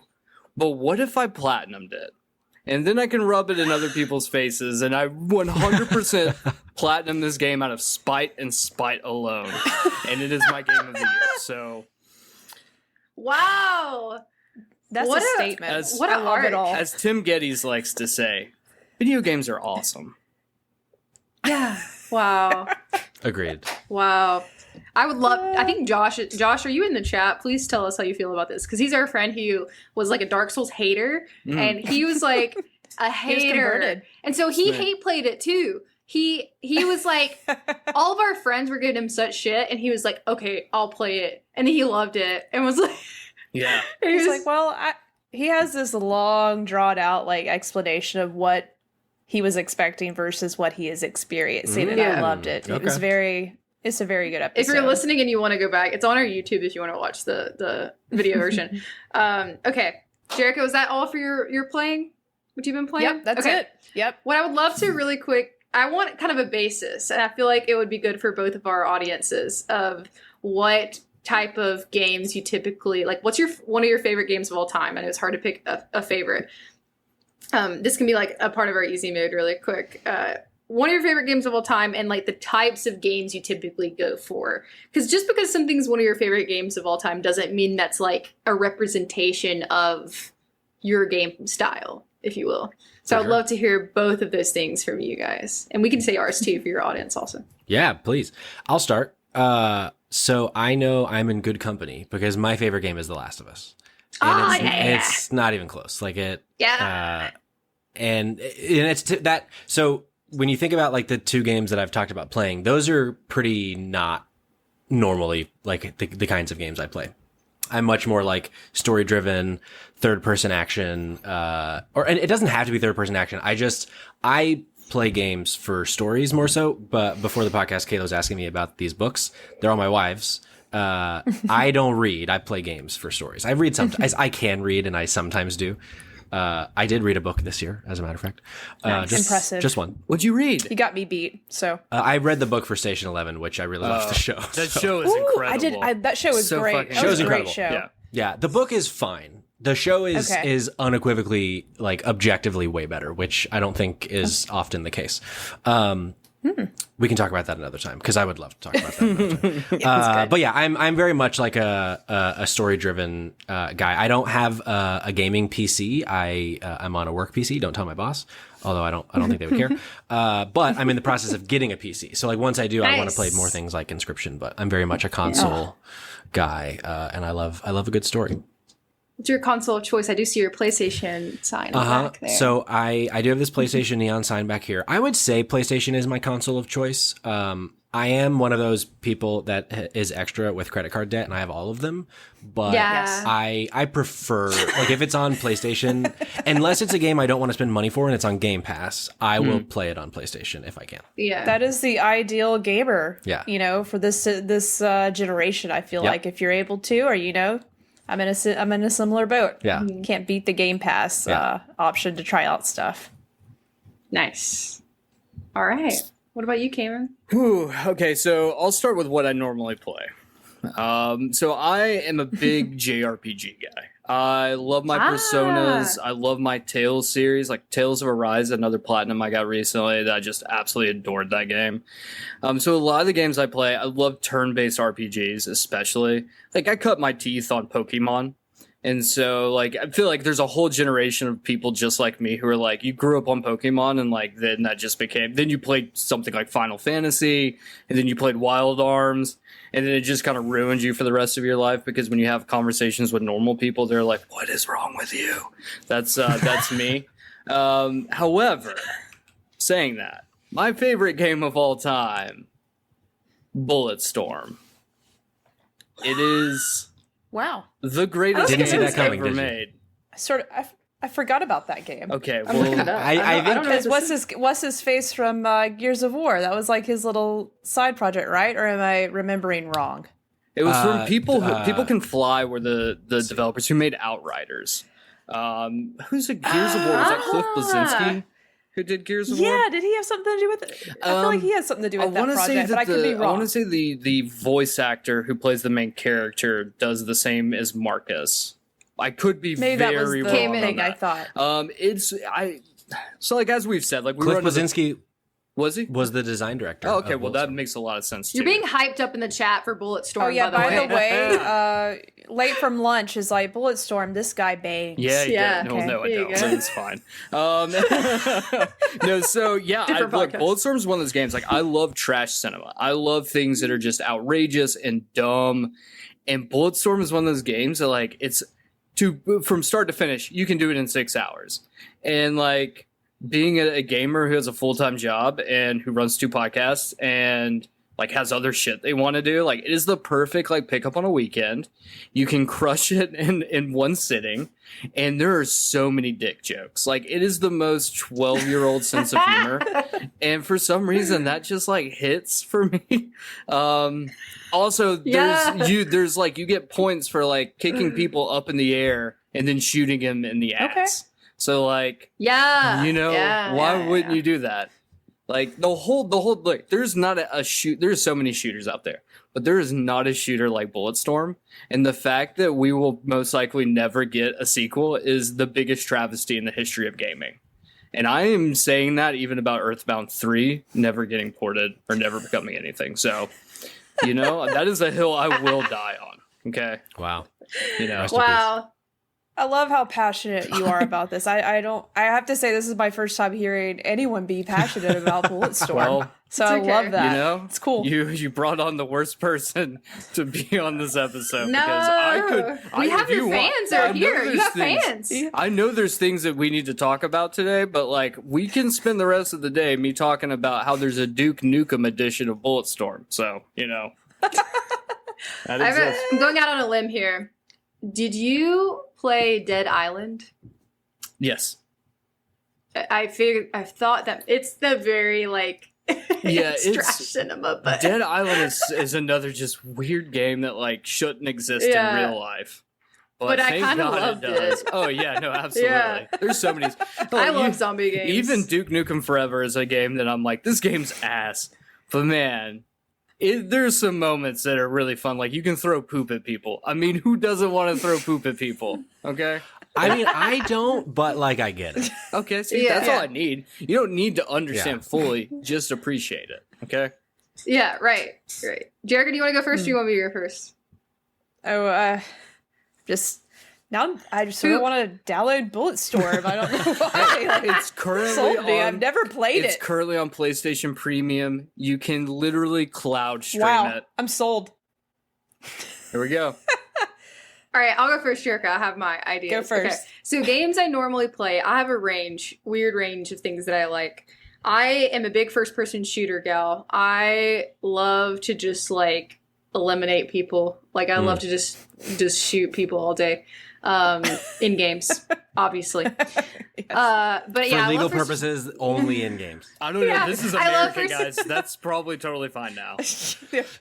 but what if I platinumed it? And then I can rub it in other people's faces, and I 100% platinum this game out of spite and spite alone. And it is my game of the year. So, Wow. That's What a a- statement. as- What I a love art. it all. as Tim Geddes likes to say, video games are awesome. Yeah. Wow. Agreed. Wow. I would love. I think Josh, are you in the chat? Please tell us how you feel about this, because he's our friend who was like a Dark Souls hater, and he was like a He was hater, converted. and so he Right. hate played it too. He was like, all of our friends were giving him such shit, and he was like, okay, I'll play it, and he loved it, and was like, Yeah. he He's was like, well, he has this long, drawn out like explanation of what he was expecting versus what he is experiencing, and Yeah. I loved it. It was it's a very good episode. If you're listening and you want to go back, it's on our YouTube if you want to watch the video version. Okay, Jericho, was that all for your playing? What you've been playing? Yep, that's Okay. it. Yep. What I would love to really quick, I want kind of a basis, and I feel like it would be good for both of our audiences of what type of games you typically like. What's one of your favorite games of all time? I know it's hard to pick a favorite. This can be like a part of our easy mode really quick. One of your favorite games of all time, and like the types of games you typically go for. Because just because something's one of your favorite games of all time doesn't mean that's like a representation of your game style, if you will. So I'd sure. love to hear both of those things from you guys. And we can say ours too for your audience also. Yeah, please. I'll start. So I know I'm in good company because my favorite game is The Last of Us. And it's not even close. Like it. Yeah. And it's that. So when you think about like the two games that I've talked about playing, those are pretty not normally like the kinds of games I play. I'm much more like story driven, third person action, and it doesn't have to be third person action. I play games for stories more so. But before the podcast, Kayla was asking me about these books. They're all my wife's. I don't read. I play games for stories. I read sometimes. I can read, and I sometimes do. I did read a book this year, as a matter of fact. Impressive. Just one. What'd you read? You got me beat. So I read the book for Station 11, which I really loved the show. That so. show is incredible. That show was So great. fucking That was a good. great Show's show. Yeah. Yeah, the book is fine. The show is Okay. is unequivocally, like, objectively way better, which I don't think is often the case. We can talk about that another time because I would love to talk about that another time. But yeah, I'm very much like a story driven guy. I don't have a gaming PC. I'm on a work PC. Don't tell my boss. Although I don't think they would care. But I'm in the process of getting a PC. So like once I do, I want to play more things like Inscription. But I'm very much a console guy, and I love a good story. What's your console of choice? I do see your PlayStation sign back there. So I do have this PlayStation Neon sign back here. I would say PlayStation is my console of choice. I am one of those people that is extra with credit card debt, and I have all of them. But Yeah. I prefer, like, if it's on PlayStation, unless it's a game I don't want to spend money for and it's on Game Pass, I will play it on PlayStation if I can. Yeah. That is the ideal gamer. Yeah. You know, for this generation, I feel like if you're able to, or I'm in a similar boat. Yeah. Can't beat the Game Pass Yeah. option to try out stuff. Nice. All right. What about you, Cameron? Whew, okay, so I'll start with what I normally play. So I am a big JRPG guy. I love my Personas. I love my Tales series, like Tales of Arise, another platinum I got recently that I just absolutely adored that game. So a lot of the games I play, I love turn-based RPGs, especially. Like I cut my teeth on Pokemon. And so, like, I feel like there's a whole generation of people just like me who are like, you grew up on Pokemon, and like, then that just became, then you played something like Final Fantasy, and then you played Wild Arms, and then it just kind of ruined you for the rest of your life because when you have conversations with normal people, they're like, what is wrong with you? That's me. However, saying that, my favorite game of all time, Bulletstorm. It is Wow. the greatest Didn't see game that coming, ever did you? made. I forgot about that game. Okay, I'm looking it well, up. I don't know Because if this is- what's his face from Gears of War? That was like his little side project, right? Or am I remembering wrong? it was from people uh, People Can Fly were the developers who made Outriders. Who's a Gears of War? Was that Cliff Bleszinski who did Gears of War? Yeah, did he have something to do with it? I feel like he had something to do with that wanna project, but I could be I wrong. want to say the voice actor who plays the main character does the same as Marcus. I could be Maybe that was very the wrong on thing I that. thought. So like as we've said, like we Cliff were under the, Bleszinski was he? was the design director. Oh, okay, of well that Bulletstorm. makes a lot of sense too. You're being hyped up in the chat for Bulletstorm. Oh yeah, by the way. late from lunch is like Bulletstorm. This guy bangs. Yeah, Yeah, no, okay. no, I There you don't. go. It's fine. No, so yeah, Different podcast. Bulletstorm's one of those games. Like I love trash cinema. I love things that are just outrageous and dumb. And Bulletstorm is one of those games that like it's from start to finish. You can do it in 6 hours. And like being a gamer who has a full-time job and who runs 2 podcasts and like has other shit they want to do, like it is the perfect like pickup on a weekend. You can crush it in one sitting, and there are so many dick jokes. Like it is the most 12-year-old sense of humor, and for some reason that just like hits for me. Also, there's like you get points for like kicking people up in the air and then shooting them in the ass. So like Yeah. why wouldn't you do that? Like the whole look, there's not a shoot. There's so many shooters out there, but there is not a shooter like Bulletstorm. And the fact that we will most likely never get a sequel is the biggest travesty in the history of gaming. And I am saying that even about Earthbound 3 never getting ported or never becoming anything. So, that is a hill I will die on. Okay. Wow. Rest in Wow. I love how passionate you are about this. I have to say this is my first time hearing anyone be passionate about Bulletstorm. Well, so it's I okay. love that. You know, it's cool. You brought on the worst person to be on this episode No, because I could. we have if you your want- fans I are know here. You there's have things- fans. I know there's things that we need to talk about today, but like we can spend the rest of the day me talking about how there's a Duke Nukem edition of Bulletstorm. So that exists. I'm going out on a limb here. Did you play Dead Island? Yes. I thought that it's the very like it's it's- trash cinema, but Dead Island is another just weird game that like shouldn't exist Yeah. in real life. But I thank kinda God loved does. it. Oh yeah, no, absolutely. Yeah. There's so many. I Like, love zombie games. Even Duke Nukem Forever is a game that I'm like, this game's ass. But man, there's some moments that are really fun. Like you can throw poop at people. I mean, who doesn't want to throw poop at people? Okay. I mean, I don't, but like I get it. Okay. See, Yeah. that's all I need. You don't need to understand fully. Just appreciate it. Okay. Yeah, right. Jerica, do you want to go first or do you want me to go first? Oh, just now I just sort of want to download Bulletstorm. I don't know why. Like, It's currently sold me. on. I've never played It's it. currently on PlayStation Premium. You can literally cloud stream Wow, it. I'm sold. Here we go. All right, I'll go first, Jerica. I have my ideas. Go first. Okay. So games I normally play, I have a weird range of things that I like. I am a big first-person shooter gal. I love to just like eliminate people. Like I love to just shoot people all day in games, obviously. Yes. But For yeah, I legal love purposes, only in games. I don't Yeah, know. This is I love America, first- guys. That's probably totally fine now.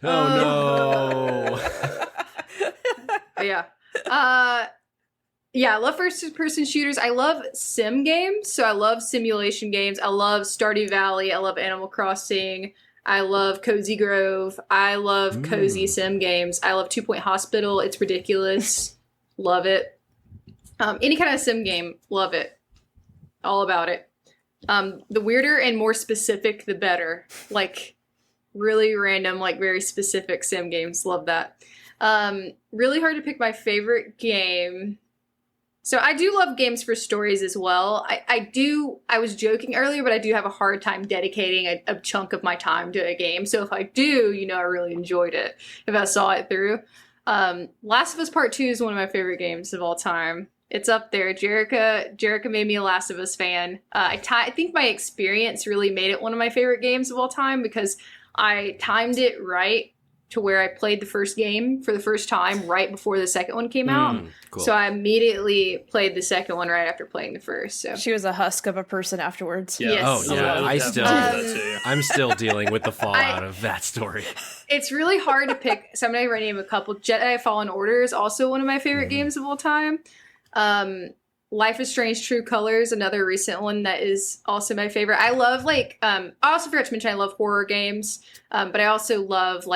Oh yeah. Yeah, I love first-person shooters. I love sim games, so I love simulation games. I love Stardew Valley. I love Animal Crossing. I love Cozy Grove. I love cozy sim games. I love Two Point Hospital. It's ridiculous. Love it. Any kind of sim game, love it. All about it. The weirder and more specific, the better. Like really random, like very specific sim games. Love that. Really hard to pick my favorite game. So I do love games for stories as well. I was joking earlier, but I do have a hard time dedicating a chunk of my time to a game. So if I do, I really enjoyed it if I saw it through. Last of Us Part 2 is one of my favorite games of all time. It's up there. Jerica made me a Last of Us fan. I think my experience really made it one of my favorite games of all time because I timed it right to where I played the first game for the first time right before the second one came out. Cool. So I immediately played the second one right after playing the first. So She was a husk of a person afterwards. Yeah. Yes. Oh, yeah, would I definitely still- do that to you. I'm still dealing with the fallout of that story. it's really hard to pick. So I'm going to name a couple. Jedi Fallen Order is also one of my favorite games of all time. Life is Strange True Colors, another recent one that is also my favorite. I love I also forgot to mention I love horror games, but I also love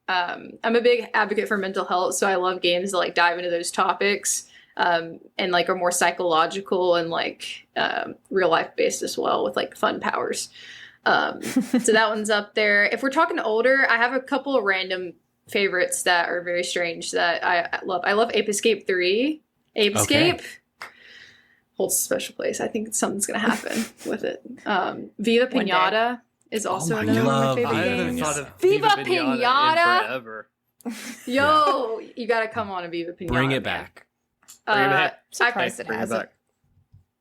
I'm a big advocate for mental health, so I love games that dive into those topics and are more psychological and real life based as well with fun powers. So that one's up there. If we're talking older, I have a couple of random favorites that are very strange that I love. I love Ape Escape 3. Ape Escape holds a special place. I think something's going to happen with it. Viva One day. Pinata is also my another one of my God. favorite I haven't games. thought of Viva Viva Pinata Pinata? in forever. Yo, you got to come on a Viva Pinata. Bring it man. back. Bring it back. Surprised it Bring it hasn't. back.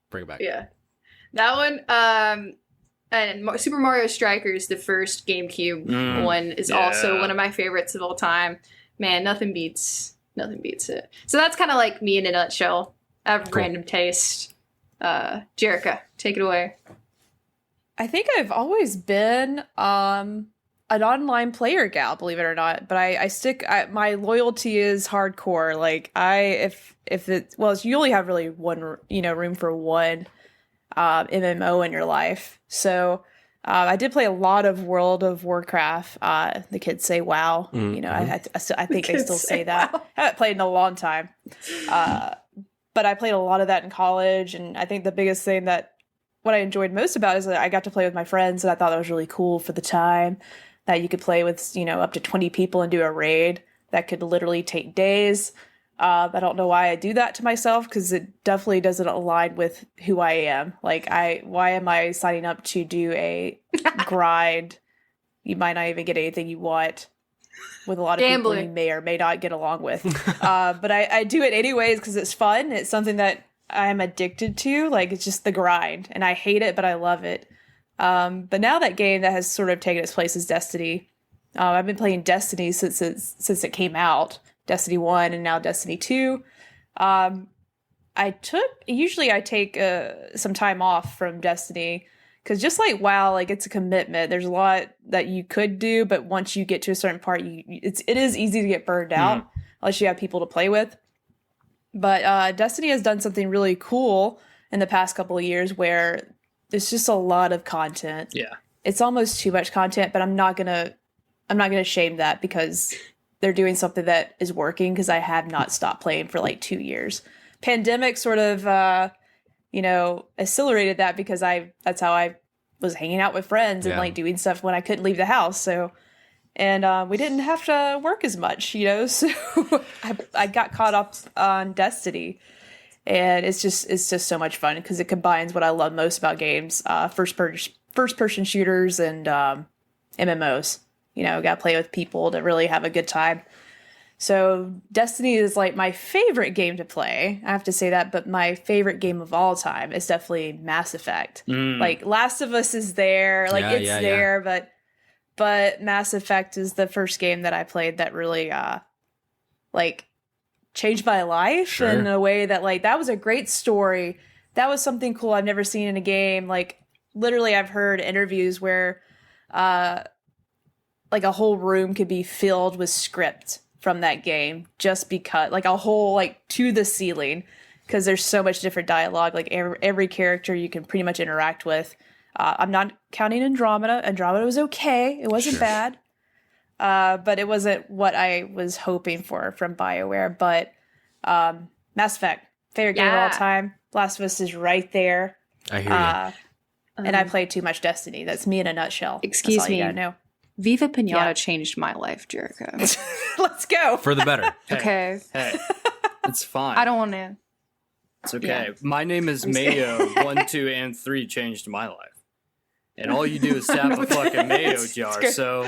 Bring it back. Yeah. That one, and Super Mario Strikers, the first GameCube one, is also yeah. one of my favorites of all time. Man, nothing beats it. So that's kind of me in a nutshell. I have Cool. random taste. Jerica, take it away. I think I've always been an online player gal, believe it or not. But my loyalty is hardcore. You only have really one, room for one MMO in your life. So I did play a lot of World of Warcraft. The kids say WoW. I think they still say that. I haven't played in a long time. But I played a lot of that in college, and I think the biggest thing what I enjoyed most about it is that I got to play with my friends, and I thought that was really cool for the time that you could play with, up to 20 people and do a raid that could literally take days. I don't know why I do that to myself because it definitely doesn't align with who I am. Like, why am I signing up to do a grind? You might not even get anything you want with a lot of people you may or may not get along with. But I do it anyways because it's fun. It's something that I'm addicted to. Like, it's just the grind, and I hate it, but I love it. But now that game that has sort of taken its place is Destiny. I've been playing Destiny since it came out. Destiny 1 and now Destiny 2. Usually I take some time off from Destiny because just like WoW, like it's a commitment. There's a lot that you could do, but once you get to a certain part, it is easy to get burned out unless you have people to play with. But Destiny has done something really cool in the past couple of years where there's just a lot of content. Yeah. It's almost too much content, but I'm not gonna shame that because they're doing something that is working because I have not stopped playing for like 2 years. Pandemic sort of, accelerated that because that's how I was hanging out with friends and like doing stuff when I couldn't leave the house. So, and we didn't have to work as much, so I got caught up on Destiny. And it's just so much fun because it combines what I love most about games, first person shooters and MMOs. Got to play with people to really have a good time. So Destiny is like my favorite game to play. I have to say that, but my favorite game of all time is definitely Mass Effect. Like Last of Us is there, like there, but Mass Effect is the first game that I played that really changed my life in a way that that was a great story. That was something cool I've never seen in a game. Like literally I've heard interviews where a whole room could be filled with script from that game just because a whole to the ceiling because there's so much different dialogue. Like every character you can pretty much interact with. I'm not counting Andromeda. Andromeda was okay. It wasn't bad. But it wasn't what I was hoping for from BioWare. But Mass Effect, favorite game of all time. Last of Us is right there. I hear you. And I played too much Destiny. That's me in a nutshell. Excuse That's all me. You gotta know. Viva Pinata changed my life, Jericho. Let's go. For the better. Okay. Hey, it's fine. I don't want to. It's okay. My name is Mayo. 1, 2, and 3 changed my life. And all you do is tap a fucking mayo jar. So,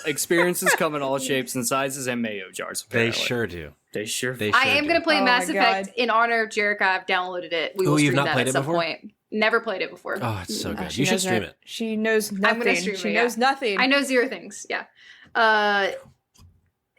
experiences come in all shapes and sizes and mayo jars. Apparently. They sure do. They sure I am going to play Oh Mass my Effect God. in honor of Jericho. I've downloaded it. We will you've stream not that played at it some before? point. Never played it before. Oh, it's so good. She You should knows stream that- it. She knows nothing. I'm going to stream it. She knows nothing. I know zero things. Yeah.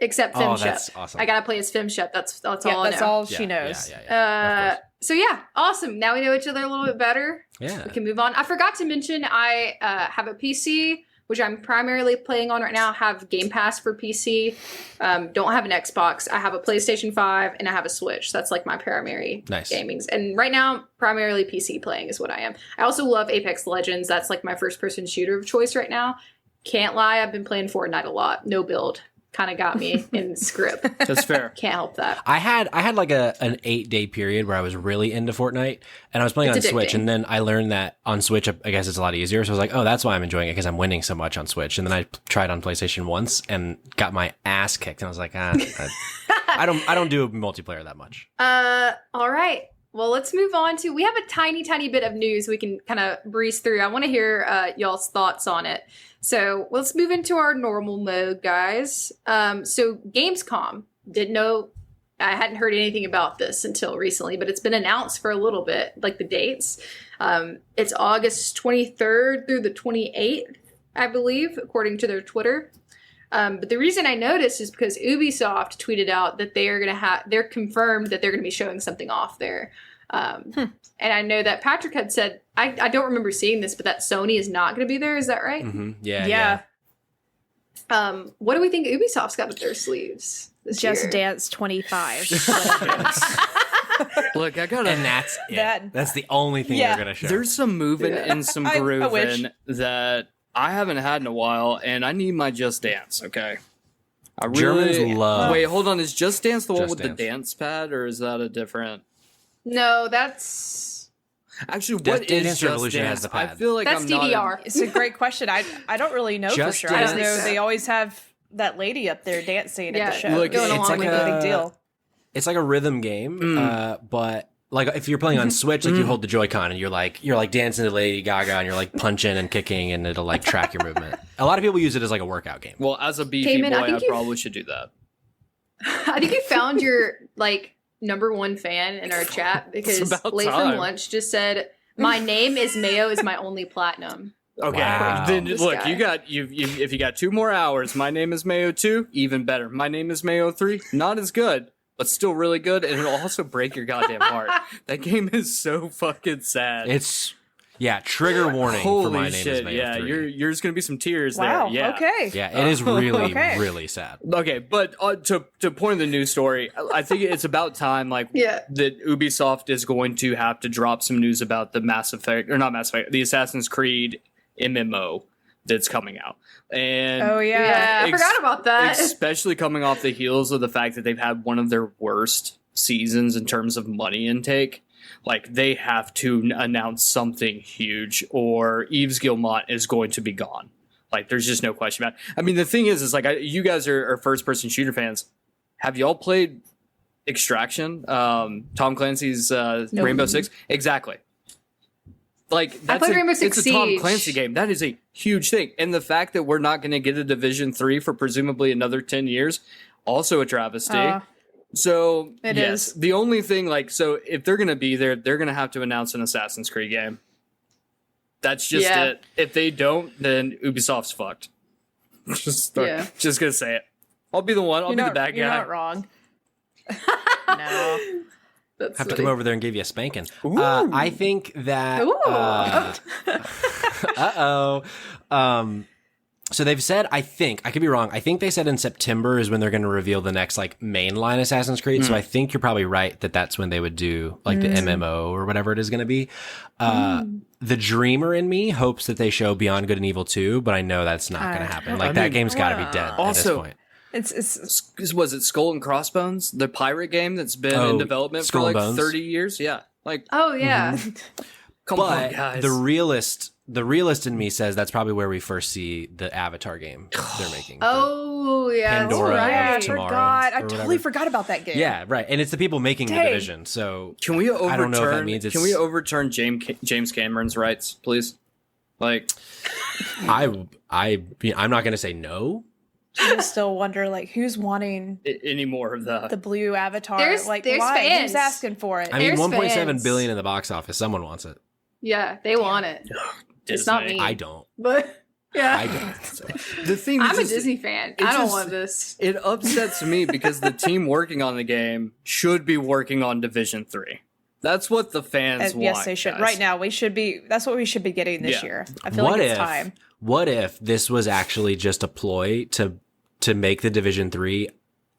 Except Oh, FemShep. that's awesome. I got to play as FemShep. That's all I That's know. all she knows. Yeah. Of course. So yeah, awesome. Now we know each other a little bit better. Yeah. We can move on. I forgot to mention I have a PC, which I'm primarily playing on right now. I have Game Pass for PC. Don't have an Xbox. I have a PlayStation 5 and I have a Switch. That's like my primary gamings. And right now, primarily PC playing is what I am. I also love Apex Legends. That's like my first person shooter of choice right now. Can't lie, I've been playing Fortnite a lot. No build. Kind of got me in script. That's fair. Can't help that. I had like an 8-day period where I was really into Fortnite, and I was playing It's on Switch, addicting. and then I learned that on Switch, I guess it's a lot easier. So I was like, oh, that's why I'm enjoying it, because I'm winning so much on Switch. And then I tried on PlayStation once and got my ass kicked, and I was like, I don't do multiplayer that much. All right. Well, let's move on to, we have a tiny bit of news we can kind of breeze through. I want to hear y'all's thoughts on it. So let's move into our normal mode, guys. So Gamescom, didn't know, I hadn't heard anything about this until recently, but it's been announced for a little bit, like the dates. It's August 23rd through the 28th, I believe, according to their Twitter. But the reason I noticed is because Ubisoft tweeted out that they're confirmed that they're going to be showing something off there. And I know that Patrick had said, I don't remember seeing this, but that Sony is not going to be there. Is that right? Mm-hmm. Yeah. What do we think Ubisoft's got up their sleeves this Just year? Dance 25. Look, I gotta. And that's it. That- That's the only thing Yeah. they're going to show. There's some moving and some I wish. grooving that I haven't had in a while, and I need my Just Dance. Okay. I really Germans love- Wait, hold on. Is Just Dance the one Just with Dance. the dance pad, or is that a different? No, that's Actually, Dance what is Dance Just Revolution Dance? has the I pad. feel like that's I'm not DDR. It's a great question. I don't really know Just for sure. I just Dance. know they always have that lady up there dancing Yeah, at the show. Look, going it's along like with a- the big deal. It's like a rhythm game, but like if you're playing on Switch, like you hold the Joy-Con and you're like dancing to Lady Gaga and you're like punching and kicking and it'll like track your movement. A lot of people use it as like a workout game. Well, as a beefy Cayman, boy, I think I probably should do that. I think you found your like number one fan in our chat because about Late time. from Lunch just said, "My name is Mayo is my only platinum." Okay, Wow. then This look, guy. if you got 2 more hours, my name is Mayo 2, even better. My name is Mayo 3, not as good, but still really good, and it'll also break your goddamn heart. That game is so fucking sad. It's trigger warning for Holy My Name shit, is Mayo yeah, 3. there's gonna be some tears Wow. there. Yeah. Okay. Yeah, it is really, Okay. really sad. Okay, but to point of the news story, I think it's about time, like, Yeah. that Ubisoft is going to have to drop some news about the Mass Effect, or not Mass Effect, the Assassin's Creed MMO that's coming out. And Oh yeah. Yeah, I Ex- forgot about that. especially coming off the heels of the fact that they've had one of their worst seasons in terms of money intake. Like, they have to announce something huge, or Yves Guillemot is going to be gone. Like, there's just no question about it. I mean, the thing is like, you guys are first-person shooter fans. Have y'all played Extraction? Tom Clancy's Rainbow Six? Exactly. Like, that's played Rainbow Six it's a Tom Siege. Clancy game. That is a huge thing. And the fact that we're not going to get a Division 3 for presumably another 10 years, also a travesty. So It yes, is. the only thing, like, so if they're gonna be there, they're gonna have to announce an Assassin's Creed game. That's just Yeah. it. If they don't, then Ubisoft's fucked. just gonna say it. I'll be the one. I'll be the bad You're guy. not wrong. No. That's Have to funny. come over there and give you a spanking. I think that. Ooh. So they've said, I think, I could be wrong, I think they said in September is when they're going to reveal the next, like, mainline Assassin's Creed. So I think you're probably right that that's when they would do, like, the MMO or whatever it is going to be. The dreamer in me hopes that they show Beyond Good and Evil 2, but I know that's not going to happen. Like, I that mean, game's got to be dead at this also- point. It's Was it Skull and Crossbones, the pirate game that's been Oh, in development Skull for and like Bones? 30 years? Yeah, like, Oh yeah. come on, But guys. the realist in me says that's probably where we first see the Avatar game they're making. Oh yeah. Pandora that's of I right. Tomorrow. forgot. I or totally whatever. forgot about that game. Yeah, right. And it's the people making the Dang. Division. So Can we overturn? I don't know if that means it's. Can we overturn James Cameron's rights, please? Like, I'm not going to say no. I just still wonder, like, who's wanting any more of that? the blue avatar? There's- like, there's why? fans. Who's asking for it? I mean, There's 1.7 fans. billion in the box office. Someone wants it. Yeah, they want it. It's not Disney. me. I don't. But yeah. I don't. So. The thing I'm a is, Disney fan. it I don't just- want this. it upsets me because the team working on the game should be working on Division 3. That's what the fans want. Yes, they should. guys. Right now, we should be. That's what we should be getting this Yeah. year. I feel like it's time. What if this was actually just a ploy to make the Division 3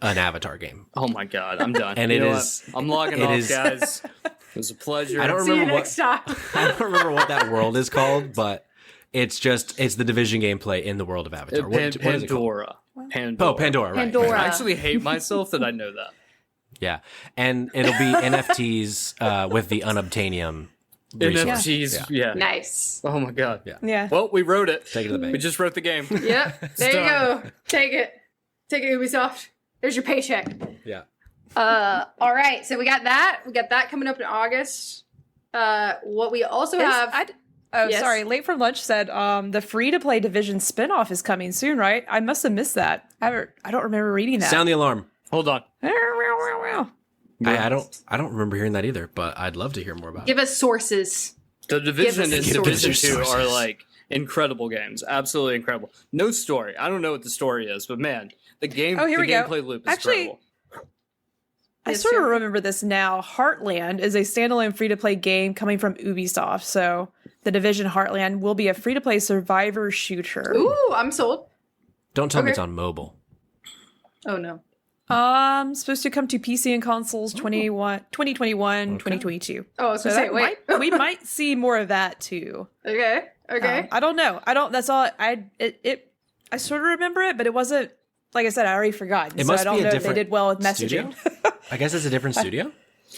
an Avatar game? Oh my god, I'm done. And You it know is- what? I'm logging it off, is- guys. It was a pleasure. I don't See you remember next time. I don't remember what that world is called, but it's the Division gameplay in the world of Avatar. What is it called? Pandora. Oh, Pandora, right. Pandora. I actually hate myself that I know that. Yeah. And it'll be NFTs with the unobtainium resource. NFTs, yeah. Nice. Oh my god. Yeah. Yeah. Well, we wrote it. Take it to the We bank. just wrote the game. Yep. There you done. go. Take it. Take it, Ubisoft. There's your paycheck. Yeah. All right. So we got that. We got that coming up in August. What we also have. Yes. Sorry. Late from Lunch said the free to play Division spinoff is coming soon, right? I must have missed that. I don't remember reading that. Sound the alarm. Hold on. I don't remember hearing that either, but I'd love to hear more about it. Give us sources. The Division us and the Division sources. 2 are like incredible games. Absolutely incredible. No story. I don't know what the story is, but man, the game Oh, here the we go. gameplay loop is Actually, incredible. I Yes, sort of sir. remember this now. Heartland is a standalone free to play game coming from Ubisoft. So the Division Heartland will be a free to play survivor shooter. Ooh, I'm sold. Don't tell me Okay. it's on mobile. Oh no. Supposed to come to PC and consoles 2021, 2022. Oh, I was So gonna say, that wait. we might see more of that too. Okay. Okay. I don't know. That's all I sort of remember it, but it wasn't, like I said, I already forgot. It So must I don't be a know if they different did well with messaging. studio? I guess it's a different studio.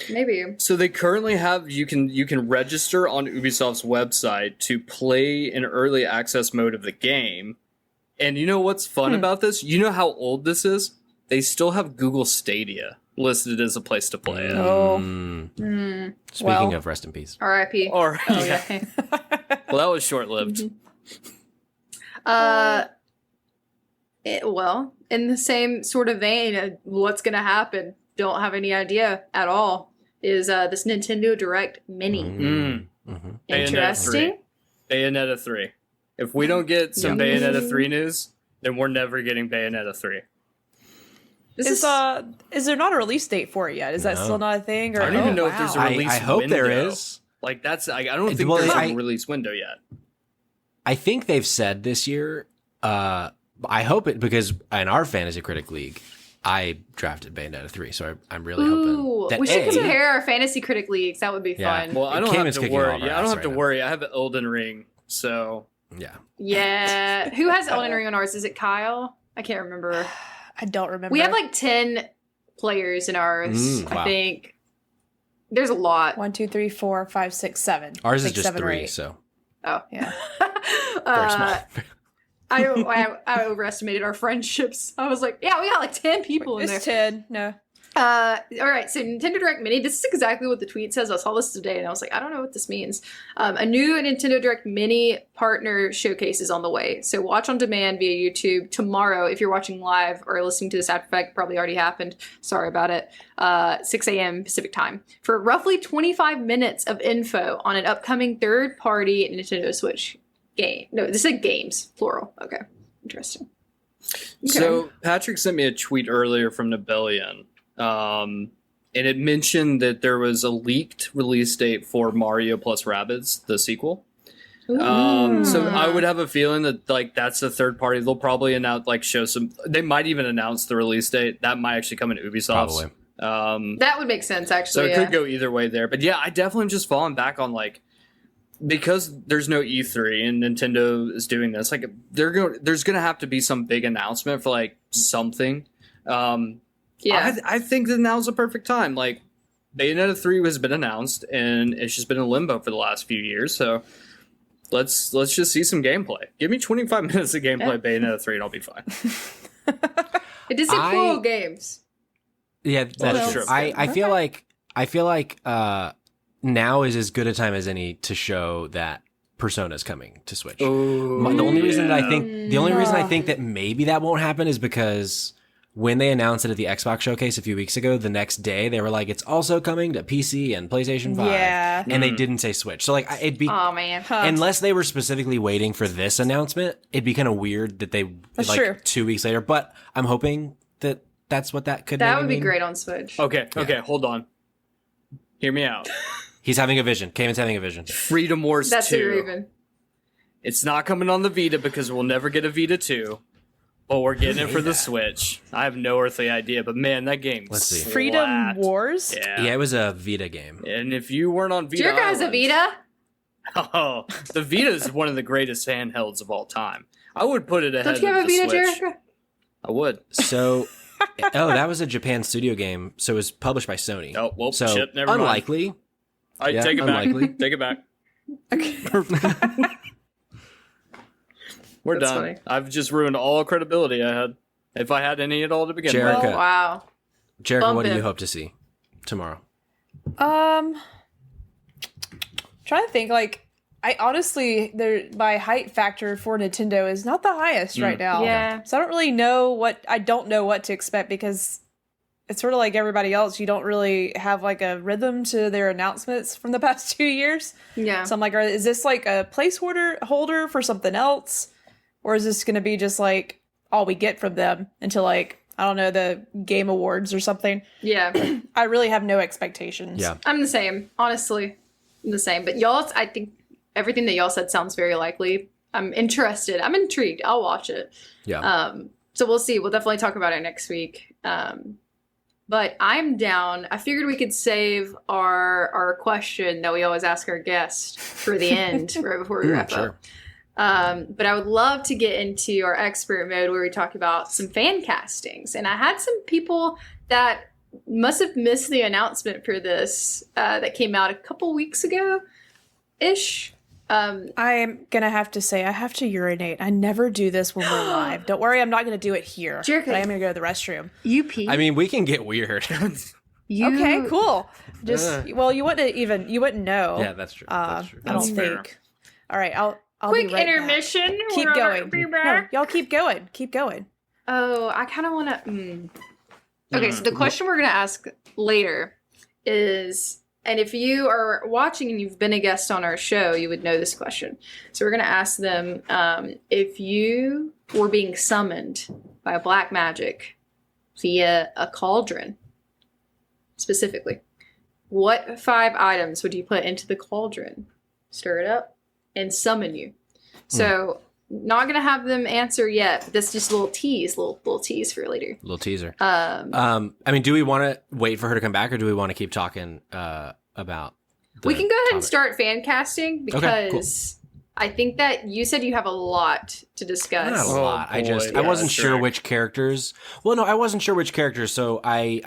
Maybe. So they currently have you can register on Ubisoft's website to play in early access mode of the game. And you know what's fun about this? You know how old this is? They still have Google Stadia listed as a place to play it. Oh. Speaking Well. of rest in peace. R.I.P. Or Oh, yeah. yeah. Well, that was short lived. Well, in the same sort of vein of what's going to happen, don't have any idea at all, is this Nintendo Direct Mini. Mm. Mhm. Interesting. Bayonetta 3. If we don't get some Bayonetta 3 news, then we're never getting Bayonetta 3. This Is there not a release date for it yet? Is that No. still not a thing? Or I don't even know if there's a wow. release I hope there window. is. Like, that's, I don't think Well, there's I- a release window yet. I think they've said this year. I hope it, because in our fantasy critic league, I drafted Bayonetta 3, so I'm really Ooh, hoping that we should A, compare our fantasy critic leagues. That would be Yeah. fun. Well, I don't Cayman's have to kicking all worry. of our Yeah, I don't ass have to right now. worry. I have Elden Ring, so yeah. Yeah. Who has Elden Ring on ours? Is it Kyle? I can't remember. I don't remember. We have like 10 players in ours, Wow. I think. There's a lot. 1, 2, 3, 4, 5, 6, 7. Ours is Like just 7 or 3, 8. so Oh. Yeah. very small. I overestimated our friendships. I was like, yeah, we got like 10 people in there. It's 10. No. All right, so Nintendo Direct Mini, this is exactly what the tweet says. I saw this today and I was like, I don't know what this means. A new Nintendo Direct Mini partner showcase is on the way. So watch on demand via YouTube tomorrow. If you're watching live or listening to this after fact, probably already happened. Sorry about it. 6 a.m. Pacific time for roughly 25 minutes of info on an upcoming third-party Nintendo Switch game. No, this is games, plural. Okay, interesting. So Patrick sent me a tweet earlier from Nibelian, and it mentioned that there was a leaked release date for Mario plus Rabbids, the sequel. So I would have a feeling that like that's a third party. They'll probably announce, like, show some. They might even announce the release date. That might actually come in Ubisoft. Probably. That would make sense, So actually. it could go either way there. But yeah, I definitely am just falling back on, like, because there's no E3 and Nintendo is doing this, like, there's going to have to be some big announcement for, like, something. Yeah. I think that now's the perfect time. Like, Bayonetta 3 has been announced and it's just been in limbo for the last few years. So let's just see some gameplay. Give me 25 minutes of gameplay Bayonetta 3 and I'll be fine. It is a I- plural games. Yeah, Well, that's true. true. I feel like now is as good a time as any to show that Persona's coming to Switch. Ooh, The only reason that I yeah. think that maybe that won't happen is because when they announced it at the Xbox showcase a few weeks ago, the next day they were like, it's also coming to PC and PlayStation 5. Yeah. And they didn't say Switch. So like it'd be Oh, man. unless they were specifically waiting for this announcement, it'd be kind of weird that they That's like true. 2 weeks later. But I'm hoping that that's what that could That maybe would be mean. great on Switch. Okay, hold on. Hear me out. He's having a vision. Cayman's having a vision. Freedom Wars That's 2. it, Raven. It's not coming on the Vita because we'll never get a Vita 2. But we're getting it for the Switch. I have no earthly idea, but man, that game. Let's see. Freedom slapped. Wars? Yeah. Yeah, it was a Vita game. And if you weren't on Vita, Jericho has a Island- Vita. Oh, the Vita is one of the greatest handhelds of all time. I would put it ahead Don't you of have a the Vita, Switch. Jericho? I would. So, that was a Japan studio game. So it was published by Sony. Oh, well, so shit, never mind. unlikely. I Yeah, take it unlikely. back. Take it back. We're That's done. funny. I've just ruined all credibility I had, if I had any at all to begin Jericho. with. Oh, wow. Jericho, what do Bump you it. hope to see tomorrow? Trying to think, like, I honestly, my height factor for Nintendo is not the highest right now. Yeah. So I don't know what to expect because it's sort of like everybody else. You don't really have like a rhythm to their announcements from the past 2 years. Yeah. So I'm like, is this like a placeholder for something else? Or is this going to be just like all we get from them until like, I don't know, the Game Awards or something? Yeah. I really have no expectations. Yeah. I'm the same. Honestly. I'm the same. But y'all, I think everything that y'all said sounds very likely. I'm interested. I'm intrigued. I'll watch it. Yeah. So we'll see. We'll definitely talk about it next week. But I'm down. I figured we could save our question that we always ask our guest for the end, right before we wrap sure. up. But I would love to get into our expert mode where we talk about some fan castings. And I had some people that must have missed the announcement for this that came out a couple weeks ago ish. I'm gonna have to say I have to urinate. I never do this when we're live. Don't worry, I'm not gonna do it here. Jerica. But I am gonna go to the restroom. You pee. I mean, we can get weird. you, Okay, cool. Just well, you wouldn't know. Yeah, that's true. That's true. I don't That's fair. think. All right, I'll Quick be right back. intermission. Keep We're going. Be No, back. y'all keep going. Keep going. Oh, I kind of want to. Okay, so the question we're going to ask later is, and if you are watching and you've been a guest on our show, you would know this question. So we're going to ask them if you were being summoned by black magic via a cauldron, specifically, what 5 items would you put into the cauldron, stir it up, and summon you? So. Not gonna have them answer yet. But that's just a little tease, little tease for later. Little teaser. Um, I mean, do we want to wait for her to come back, or do we want to keep talking about? we can go ahead and topic? start fan casting because Okay, cool. I think that you said you have a lot to discuss. Not a Oh, lot. I boy, just yeah, I wasn't that's sure right. which characters. Well, no, I wasn't sure which characters, so I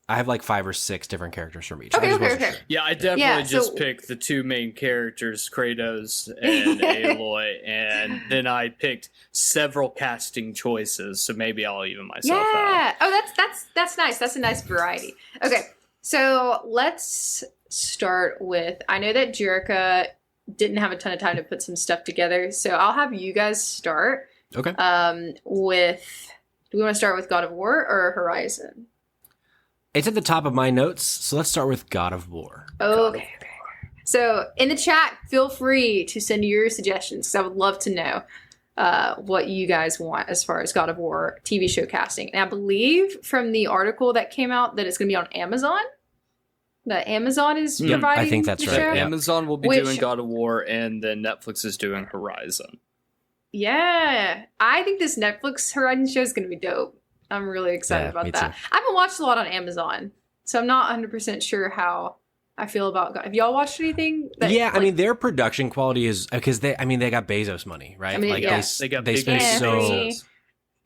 have like 5 or 6 different characters from each. I Okay, just okay, wasn't okay. sure. Yeah, I definitely Yeah, just so- picked the 2 main characters, Kratos and Aloy, and then I picked several casting choices, so maybe I'll even myself out. Yeah. Oh, that's nice. That's a nice variety. Okay, so let's start with. I know that Jerica didn't have a ton of time to put some stuff together, so I'll have you guys start. Okay. With. Do we want to start with God of War or Horizon? It's at the top of my notes, so let's start with God of War. Okay. So in the chat, feel free to send your suggestions because I would love to know what you guys want as far as God of War TV show casting. And I believe from the article that came out that it's going to be on Amazon. That Amazon is Yep, providing I think that's the right, show. yeah. Amazon will be Which- doing God of War, and then Netflix is doing Horizon. Yeah, I think this Netflix Horizon show is going to be dope. I'm really excited Yeah, about me that. too. I haven't watched a lot on Amazon, so I'm not 100% sure how I feel about God. Have y'all watched anything? Yeah, I like- mean their production quality is because they got Bezos money, right? I mean, like yeah. They got they big spend Bezos. so Bezos.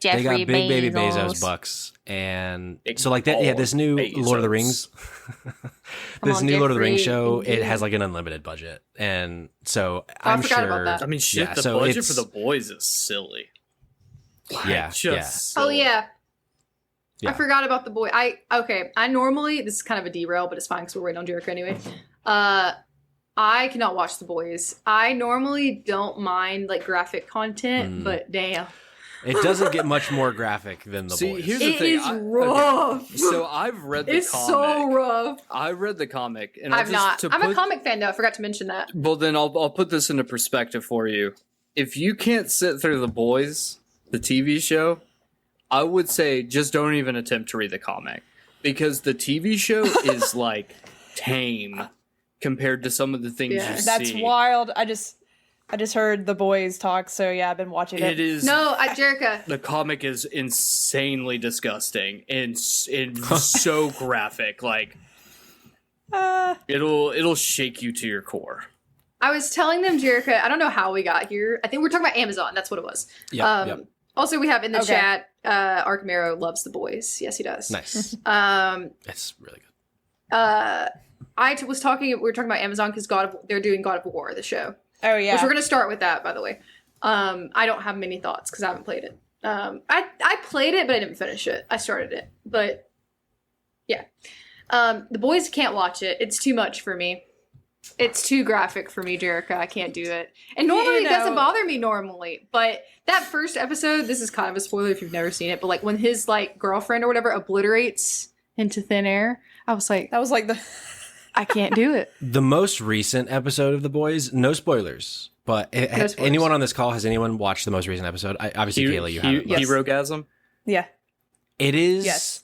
they got big baby Bezos bucks, and Big so like that. Yeah, this new Bezos. Lord of the Rings, this on, new Lord of the Rings Jeffrey. show, it has like an unlimited budget, and so I I'm forgot sure. about that. I mean, shit, Yeah, the so budget it's- for The Boys is silly. Yeah, Just Oh silly. yeah. Yeah. I forgot about the boy. I normally, this is kind of a derail, but it's fine because we're waiting on Jericho anyway. I cannot watch The Boys. I normally don't mind like graphic content, but damn, It doesn't get much more graphic than the See, boys. here's the it thing. is okay, rough. So I've read the It's comic. so rough. I read the comic, and I'm not. To I'm a put- comic fan though. I forgot to mention that. Well, then I'll put this into perspective for you. If you can't sit through The Boys, the TV show, I would say just don't even attempt to read the comic, because the TV show is like tame compared to some of the things Yeah. you That's see. wild. I just heard the boys talk, so yeah, I've been watching it. It is. No, Jerica. The comic is insanely disgusting and so graphic. Like it'll shake you to your core. I was telling them, Jerica. I don't know how we got here. I think we're talking about Amazon. That's what it was. Yep. Also, we have in the Okay. chat, Archimero loves The Boys. Yes, he does. Nice. Um, It's really good. we were talking about Amazon because they're doing God of War, the show. Oh yeah. Which we're going to start with that, by the way. I don't have many thoughts because I haven't played it. I played it, but I didn't finish it. I started it, but yeah. The boys can't watch it. It's too much for me. It's too graphic for me, Jerica. I can't do it. And normally You it doesn't know- bother me normally, but that first episode, this is kind of a spoiler if you've never seen it, but like when his like girlfriend or whatever obliterates into thin air, I was like, that was like the I can't do it. The most recent episode of The Boys, no spoilers, but spoilers. anyone on this call, has anyone watched the most recent episode? Obviously, Kayla, you haven't. but Yes. Herogasm? yeah. It is Yes.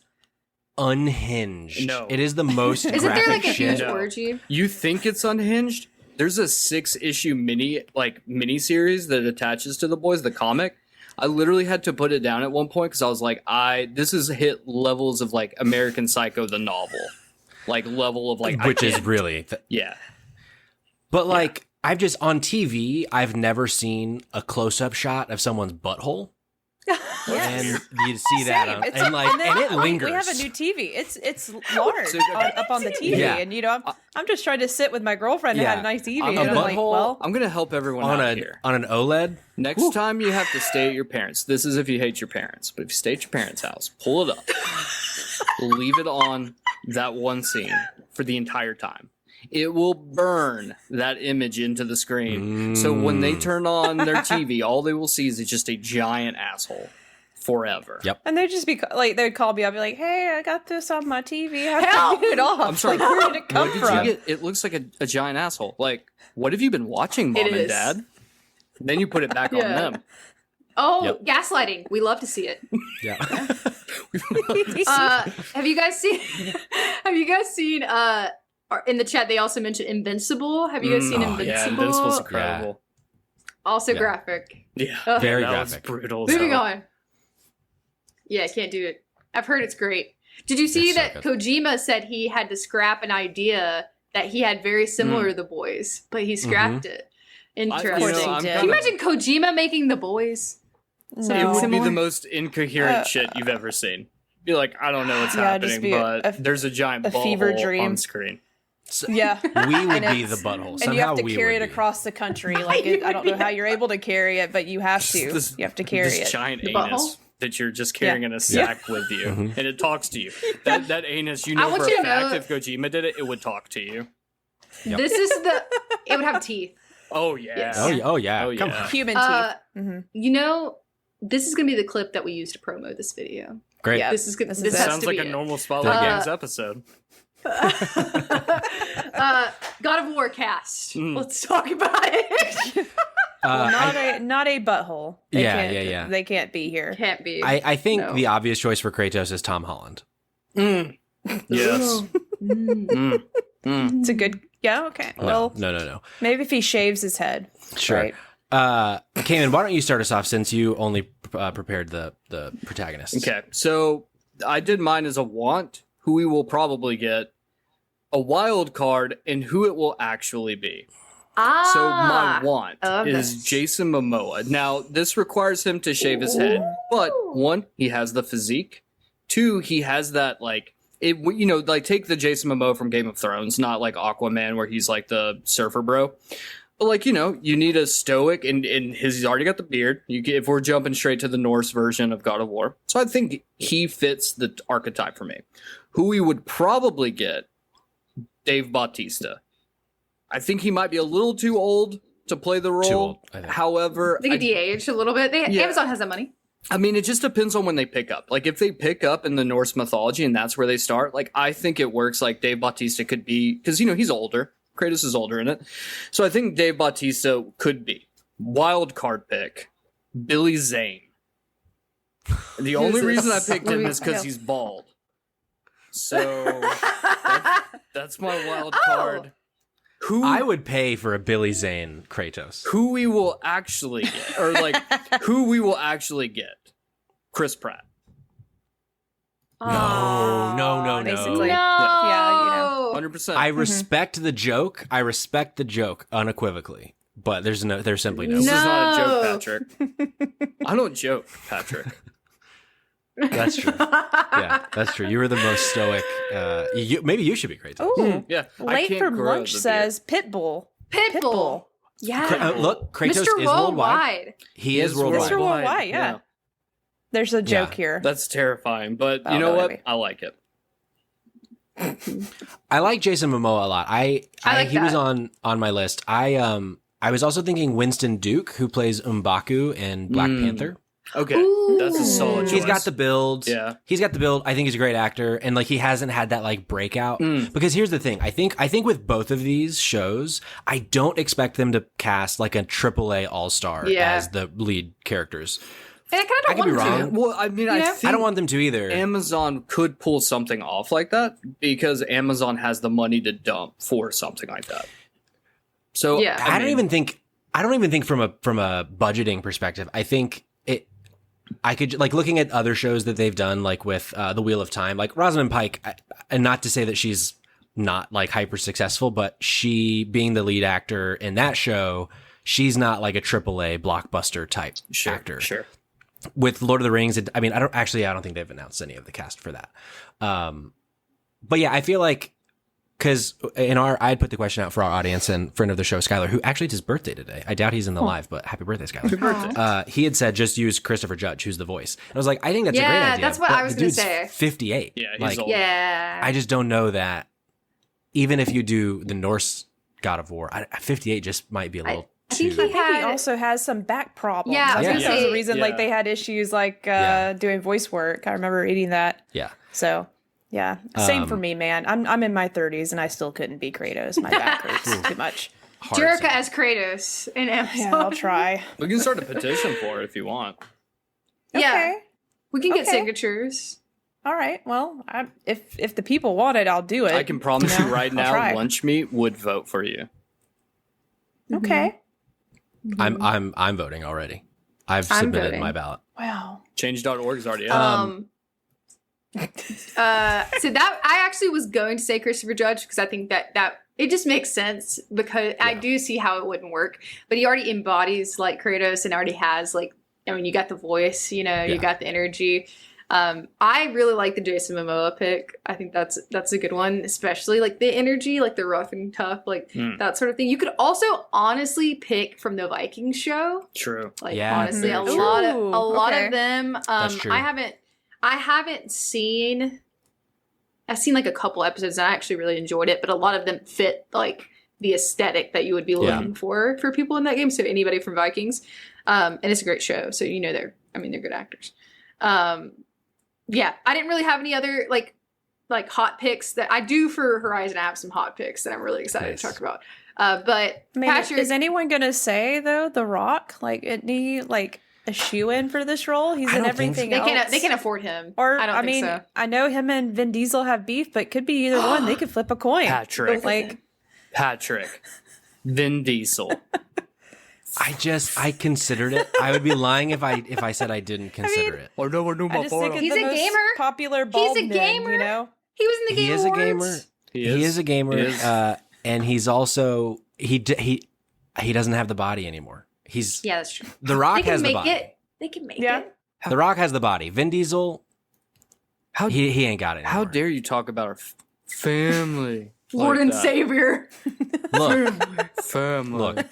unhinged. No. It is the most Isn't graphic there like a shit. huge No. orgy? You think it's unhinged? There's a 6-issue mini series that attaches to The Boys, the comic. I literally had to put it down at one point because I was like, this is hit levels of like American Psycho the novel, like level of like Which is really, yeah. but like I've just on TV, I've never seen a close-up shot of someone's butthole, and you see that Same. on, It's and it lingers. We have a new TV. It's large So, up on the TV, Yeah. and I'm just trying to sit with my girlfriend and Yeah. have a nice TV. I'm, And a I'm like, butthole. well, I'm gonna help everyone on out a here. on an OLED. Next time you have to stay at your parents', this is if you hate your parents, but if you stay at your parents' house, pull it up, leave it on that one scene for the entire time. It will burn that image into the screen. So when they turn on their TV, all they will see is just a giant asshole forever. Yep. and they'd just be like, they'd call me up, be like, hey, I got this on my TV. How do I get it off? I'm sorry. Like, where did it come What did from? you get? It looks like a giant asshole. Like, what have you been watching, Mom It and is. Dad? Then you put it back on Yeah. them. Oh, Yep. gaslighting. We love to see it. Yeah. Have you guys seen? Have you guys seen? In the chat, they also mentioned Invincible. Have you guys seen Oh, yeah, Invincible? Invincible's incredible. Also Yeah. graphic. Yeah, Ugh. Very that graphic. was brutal. as Moving hell. on. Yeah, I can't do it. I've heard it's great. Did you see It's so that good. Kojima said he had to scrap an idea that he had very similar to The Boys, but he scrapped it? Interesting. You know, I'm did. Can you kinda- imagine Kojima making The Boys? It No. would be Similar? the most incoherent Uh, shit you've ever seen. Be like, I don't know what's Yeah, just happening, be but there's a giant a fever butthole dream. on screen. Yeah. We would And be the it's- butthole. And Somehow you have to we carry it would be. across the country. Like I don't know how you're able to carry it, but you have to. This- You have to carry this it. giant The anus butthole? that you're just carrying in a sack with you, Mhm. and it talks to you. That anus, you I know want for you a to fact, know- if Kojima did it, it would talk to you. Yep. This is the. It would have teeth. Oh yeah. Yes. Oh, yeah. Oh, yeah. Oh, Come yeah. on. Human Uh, teeth. Hmm. You know, this is gonna be the clip that we use to promo this video. Great. Yeah. This is good. This This, is has it. Sounds to like be a it. normal Spotlight Uh, Games episode. God of War cast. Mm. Let's talk about it. Not a butthole. They Yeah, can't- yeah. They can't be here. Can't be. I think No. the obvious choice for Kratos is Tom Holland. Mm. Yes. Mm. Mm. Mm. It's a good. Yeah. Okay. Well, No. maybe if he shaves his head. Sure. Right. Cayman, why don't you start us off since you only prepared the protagonists? Okay, so I did mine as a want, who we will probably get, a wild card, and who it will actually be. So my want I love is this. Jason Momoa. Now, this requires him to shave his head, but one, he has the physique. Two, he has that like it. You know, like take the Jason Momoa from Game of Thrones, not like Aquaman where he's like the surfer bro. But like you need a stoic, and he's already got the beard. If we're jumping straight to the Norse version of God of War, so I think he fits the archetype for me. Who we would probably get, Dave Bautista. I think he might be a little too old to play the role. Too old, I think. However, They could de-age a little bit. Yeah. Amazon has that money. I mean, it just depends on when they pick up. Like, if they pick up in the Norse mythology and that's where they start, like, I think it works. Like, Dave Bautista could be, because, he's older. Kratos is older in it. So I think Dave Bautista could be. Wild card pick, Billy Zane. The only this? reason I picked him Let me- is because yeah. he's bald. So that's my wild card. Who I would pay for a Billy Zane Kratos. who we will actually get, or like who we will actually get, Chris Pratt. No. Basically. No. Yeah, 100%. I respect the joke. I respect the joke unequivocally, but there's simply no. This is not a No. joke, Patrick. I don't joke, Patrick. That's true. Yeah, that's true. You were the most stoic. Maybe you should be Kratos. Oh, Yeah. I late can't from grow lunch the says Pitbull. Pitbull. Yeah. Look, Kratos Mr. is worldwide. Worldwide. He is Mr. worldwide. Worldwide, yeah. There's a joke here. That's terrifying, but Oh, you know no, what? maybe. I like it. I like Jason Momoa a lot. I like he was that. on my list. I was also thinking Winston Duke, who plays M'Baku in Black Panther. Okay. Ooh. That's a solid choice. He's got the build. Yeah. He's got the build. I think he's a great actor, and like he hasn't had that like breakout. Because here's the thing. I think with both of these shows, I don't expect them to cast like a AAA All Star Yeah. as the lead characters. And I kind I of could don't be want wrong. them to. Well, I mean, I Yeah. think I don't want them to either. Amazon could pull something off like that because Amazon has the money to dump for something like that. So Yeah. I don't mean, even think from a budgeting perspective. I think I could like looking at other shows that they've done, like with the Wheel of Time, like Rosamund Pike, and not to say that she's not like hyper successful, but she being the lead actor in that show, she's not like a AAA blockbuster type actor. Sure. with Lord of the Rings, I mean, I don't think they've announced any of the cast for that. But yeah, I feel like, because I had put the question out for our audience, and friend of the show, Skylar, who actually it's his birthday today. I doubt he's in the live, but happy birthday, Skylar. Happy birthday. He had said just use Christopher Judge, who's the voice. And I was like, I think that's a great idea. that's what but I was the gonna dude's say. 58. Yeah, he's like, old. Yeah. I just don't know that. Even if you do the Norse God of War, 58 just might be a little I think too. I think he also has some back problems. Yeah, I was I think gonna that was say- the reason like they had issues like doing voice work. I remember reading that. Yeah. So yeah, same for Um, me, man. I'm in my 30s and I still couldn't be Kratos. My back hurts too much. Hard Jerica to- as Kratos in Amazon. Yeah, I'll try. We can start a petition for it if you want. Yeah. Okay. We can get Okay. signatures. All right. Well, if the people want it, I'll do it. I can promise you right I'll now, try. Lunch Meat would vote for you. Okay. I'm voting already. I've I'm submitted voting. my ballot. Wow. Change.org is already out. So that I actually was going to say Christopher Judge because I think that it just makes sense because I do see how it wouldn't work, but he already embodies like Kratos and already has like, I mean, you got the voice, you Yeah. got the energy. I really like the Jason Momoa pick. I think that's a good one, especially like the energy, like the rough and tough, like that sort of thing. You could also honestly pick from the Vikings show. True. Like Yeah, honestly, a very true. lot Ooh, okay. of them. That's true. I haven't seen. I've seen like a couple episodes, and I actually really enjoyed it. But a lot of them fit like the aesthetic that you would be looking for people in that game. So anybody from Vikings, and it's a great show. So they're good actors. Yeah, I didn't really have any other like hot picks that I do for Horizon. I have some hot picks that I'm really excited Nice. to talk about. But I mean, Patrick, is anyone gonna say though The Rock like isn't he like a shoe-in for this role? He's I in don't think everything they else. can afford him. Or I don't think mean, so. I know him and Vin Diesel have beef, but it could be either one. They could flip a coin. Patrick. Like Vin Diesel. I considered it. I would be lying if I said I didn't consider it. Or no, I just think of He's the a most gamer. popular He's bald a men, gamer. you know? He was in the He Game is a Awards. gamer. He He is a gamer, He is. and he's also he doesn't have the body anymore. He's Yeah, that's true. The Rock They can has the make body. it. They can make Yeah. it. The Rock has the body. Vin Diesel, How he ain't got it. how Anymore. dare you talk about our family? Lord like and that. Savior. Look, Family. look.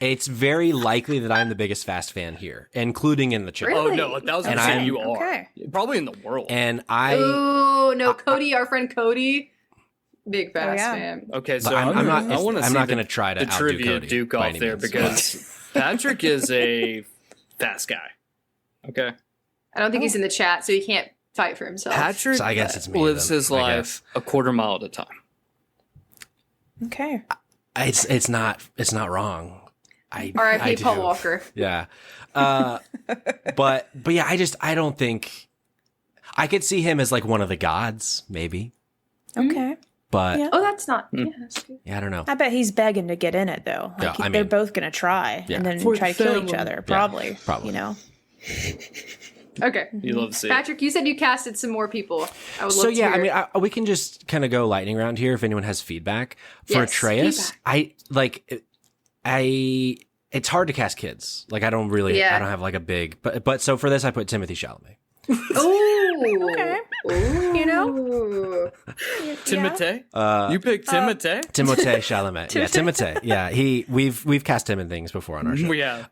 It's very likely that I'm the biggest Fast fan here, including in the chat. Oh Really? no, 1,000% And I'm- you are. Okay. Probably in the world. And I, Oh no, Cody, our friend Cody, big Fast yeah. fan. Okay, but so I'm not. I want to I'm not going to try to the outdo trivia Cody Duke by off any there means. because Patrick is a fast guy. Okay, I don't think he's in the chat, so he can't fight for himself. Patrick So I guess it's me lives then, his I life guess. a quarter mile at a time. Okay. It's not wrong. I R.I.P. do. Paul Walker. Yeah. But yeah, I don't think I could see him as like one of the gods, maybe. Okay. But Yeah. Oh, that's not. Yeah, that's good. yeah, I don't know. I bet he's begging to get in it though. Like Yeah, I they're mean- both gonna try Yeah. and then For try to kill each family. other. Probably. probably. You know. Okay. You love to see it. Patrick, you said you casted some more people. I would love So to yeah, I hear. mean, we can just kind of go lightning round here if anyone has feedback for Yes, Atreus. It's hard to cast kids. Like I don't have like a big, but so for this I put Timothy Chalamet. Ooh. Okay. Ooh. You know? Timotei? Uh, You picked Timotei? Timothée Chalamet. Yeah, Timothée. Yeah, we've cast him in things before on our show. Yeah.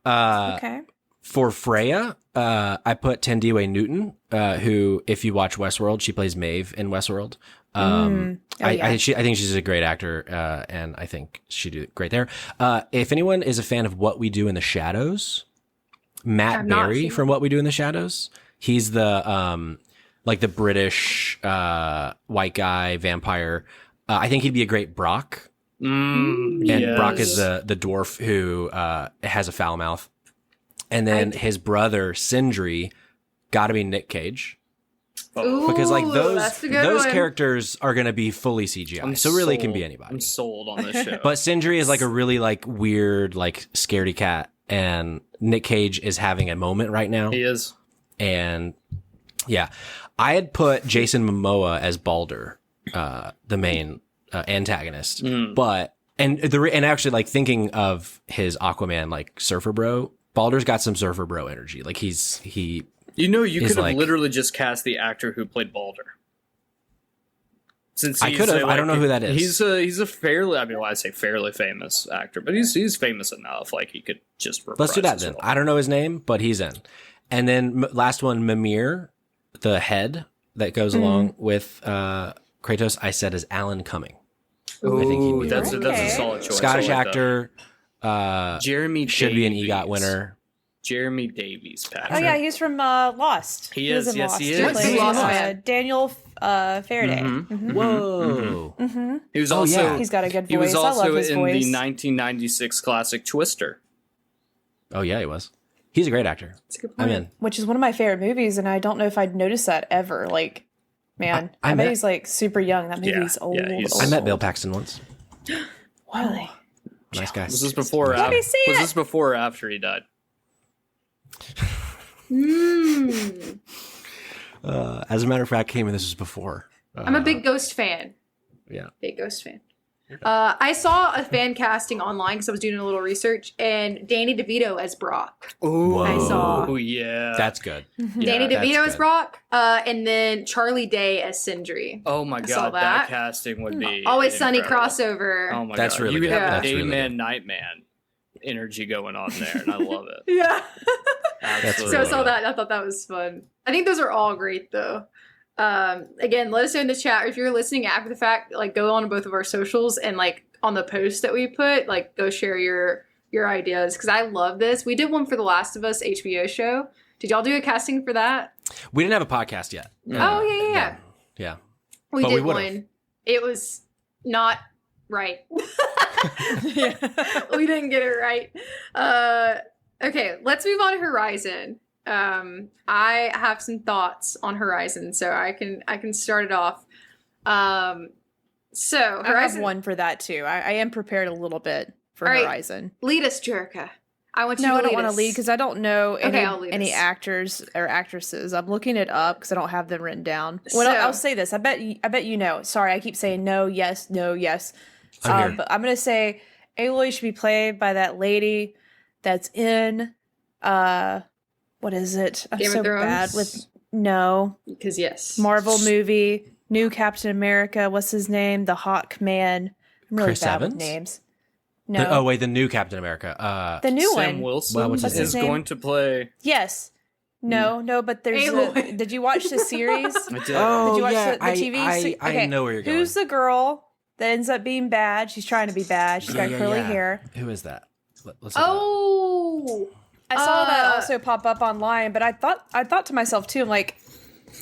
Okay. For Freya, I put Tendiwe Newton, who, if you watch Westworld, she plays Maeve in Westworld. Oh, yeah. I think she's a great actor, and I think she'd do great there. If anyone is a fan of What We Do in the Shadows, Matt I've not Berry seen from What We Do in the Shadows, he's the like the British white guy vampire. I think he'd be a great Brock. And yes. Brock is the dwarf who has a foul mouth. And then his brother, Sindri, got to be Nick Cage. Ooh, Because like that's a good those one. characters are going to be fully CGI. So really it can be sold. anybody. I'm sold on this show. But Sindri is like a really like weird, like scaredy cat. And Nick Cage is having a moment right now. he is. And yeah, I had put Jason Momoa as Balder, the main antagonist. But and actually like thinking of his Aquaman like surfer bro Balder's got some Surfer Bro energy. Like he. You know, you is could have like- literally just cast the actor who played Balder. Since I he's could have. I don't know who that is. He's a fairly, I mean, well, I say fairly famous actor, but he's famous enough. Like he could just reprise Let's do that his then. role. I don't know his name, but he's in. And then last one, Mimir, the head that goes along with Kratos. I said is Alan Cumming. I think he'd Ooh, be that's right. a Okay. solid choice. Scottish I like that. actor. Jeremy Should be an Davies. EGOT winner. Jeremy Davies, Patrick. Oh yeah, he's from Lost. He was is, in yes, Lost. he He is. plays, Lost fan. Daniel Faraday. Mhm. Whoa. He was Oh, also yeah. He's got a good voice. he was I also love his in voice. the 1996 classic Twister. Oh yeah, he was. He's a great actor. That's a good I'm point. in. Which is one of my favorite movies, and I don't know if I'd noticed that ever. Like, man, I I, bet met- he's like super young. That Yeah, movie's old. yeah, he's- I met Bill Paxton once. Really? Nice guy. Was this before? Or Let after, me see was it. this before or after he died? Mm. As a matter of fact, came in. This was before. I'm a big Ghost fan. Yeah. Big Ghost fan. I saw a fan casting online because I was doing a little research, and Danny DeVito as Brock. Oh, I saw. Oh yeah, That's good. Danny that's DeVito as good. Brock, and then Charlie Day as Sindri. Oh my saw god, that. that casting would be Always Sunny incredible. crossover. Oh my That's god, really you would good. have That's a really Dayman Nightman energy going on there, and I love it. Yeah. Absolutely. So I really saw good. that. And I thought that was fun. I think those are all great though. Again, let us know in the chat if you're listening after the fact. Like, go on both of our socials and like on the post that we put, like, go share your ideas because I love this. We did one for the Last of Us HBO show. Did y'all do a casting for that? We didn't have a podcast yet. Oh, yeah. Yeah. We But we did would've. one. It was not right. We didn't get it right. Okay, let's move on to Horizon. I have some thoughts on Horizon, so I can start it off. So I have Horizon, one for that too. I am prepared a little bit for All right. Horizon. lead us, Jerica. I want you No, to I don't lead want to us. lead because I don't know Okay, I'll lead any us. actors or actresses. I'm looking it up because I don't have them written down. Well, So- I'll say this. I bet you know. Sorry, I keep saying no, yes, no, yes. I'm here. But I'm gonna say Aloy should be played by that lady that's in what is it? I'm Game of so Thrones? bad with no Because yes, Marvel movie, new Captain America. What's his name? The Hawk Man. I'm really Chris bad Evans? with names. No, Oh wait, the new Captain America. the new Sam one. Wilson Well, what's his is name? going to play. Yes. No, but there's Aloy. did you watch the series? I did. Oh, Did you watch yeah, the TV? I know where you're going. Who's the girl that ends up being bad? She's trying to be bad. She's got curly hair. Who is that? Let's look it up. Oh, I saw that Uh, also pop up online, but I thought to myself too, I'm like,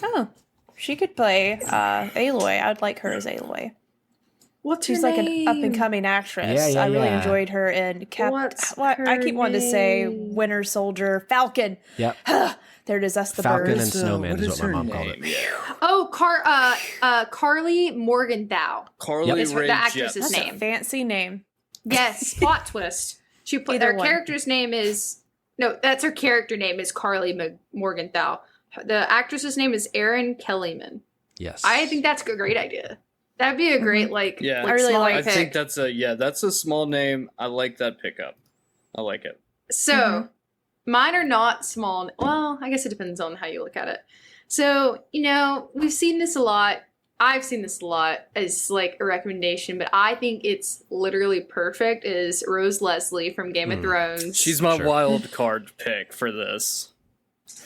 oh, she could play Aloy. I'd like her as Aloy. what's She's her like an name? up and coming actress. Yeah, I really yeah. enjoyed her in What's What I her keep wanting to say name? Winter Soldier, Falcon. Yep. There it is. That's the Falcon bird. and Snowman is what my her mom called name? it. Yeah. Oh, Carly Morgenthau. Carly Yep. Is her- Rae the actress's Jepsen. That's a name. fancy name. Yes, plot twist. She played. Either Her one. character's name is that's her character name is Carly Morgenthau. The actress's name is Erin Kellyman. Yes. I think that's a great idea. That'd be a great like. Yeah. like, I really smaller like I pick. think that's a small name. I like that pickup. I like it. So, mine are not small. Well, I guess it depends on how you look at it. So, we've seen this a lot. I've seen this a lot as like a recommendation, but I think it's literally perfect is Rose Leslie from Game of Thrones. She's my Sure. wild card pick for this.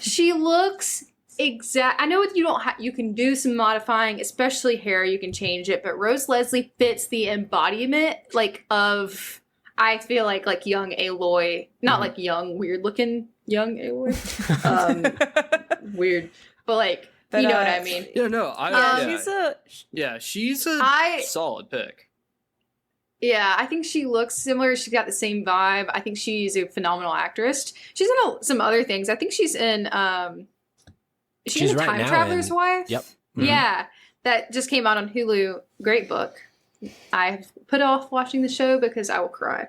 She looks exact. I know you don't you can do some modifying, especially hair, you can change it, but Rose Leslie fits the embodiment like of I feel like young Aloy, not like young weird looking young Aloy. Weird. But like But, you know what uh, I mean. Yeah, no, she's a I- solid pick. Yeah, I think she looks similar. She's got the same vibe. I think she's a phenomenal actress. She's in some other things. I think she's in She's in The right Time now Traveler's in- Wife. Yep. Mhm. Yeah, that just came out on Hulu. Great book. I put off watching the show because I will cry.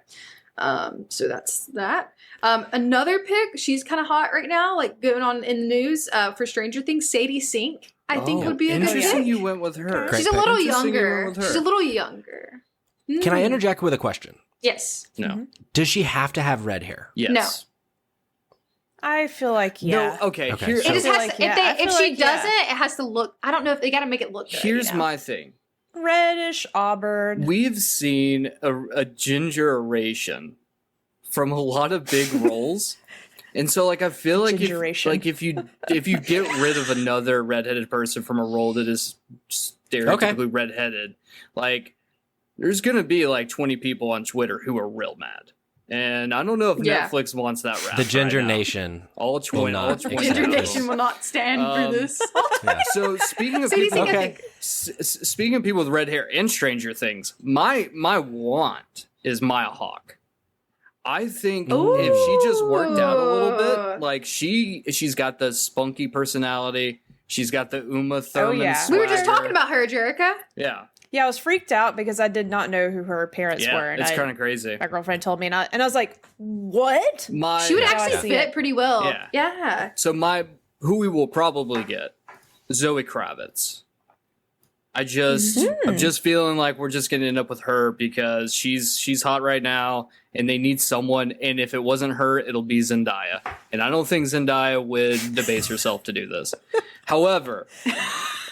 So that's that. Another pick. She's kind of hot right now, like going on in the news for Stranger Things. Sadie Sink, I think would be a good interesting. pick. You went with her. Great She's a pick. little Interesting you younger. went with her. She's a little younger. Can I Mm. interject with a question? Yes. No. Does she have to have red hair? Yes. I feel like yeah. No, okay. Okay, Here, so- It just I feel has like, to, yeah, I if feel she like, yeah. doesn't, it has to look. I don't know if they got to make it look good. here's you know? my thing. Reddish auburn. We've seen a gingeration from a lot of big roles. And so like I feel like Gingeration. if you get rid of another redheaded person from a role that is stereotypically redheaded, like there's gonna be like 20 people on Twitter who are real mad. And I don't know if Yeah. Netflix wants that rap. The Ginger right now. Nation. All 20 will all not 20 accept Ginger this. Nation will not stand for this. Yeah. So speaking of So do you people, think I Okay. think speaking of people with red hair and Stranger Things, my want is Maya Hawke. I think if she just worked out a little bit, like she's got the spunky personality, she's got the Uma Thurman. yeah. we were just swagger. talking about her, Jerica? Yeah, Yeah, I was freaked out because I did not know who her parents yeah, were. And it's kind of crazy. my girlfriend told me, and I was like, "What?" My She would I actually see fit it. pretty well. Yeah. Yeah. so my who we will probably get Zoe Kravitz. I'm just feeling like we're just gonna end up with her because she's hot right now, and they need someone. And if it wasn't her, it'll be Zendaya. And I don't think Zendaya would debase herself to do this. However,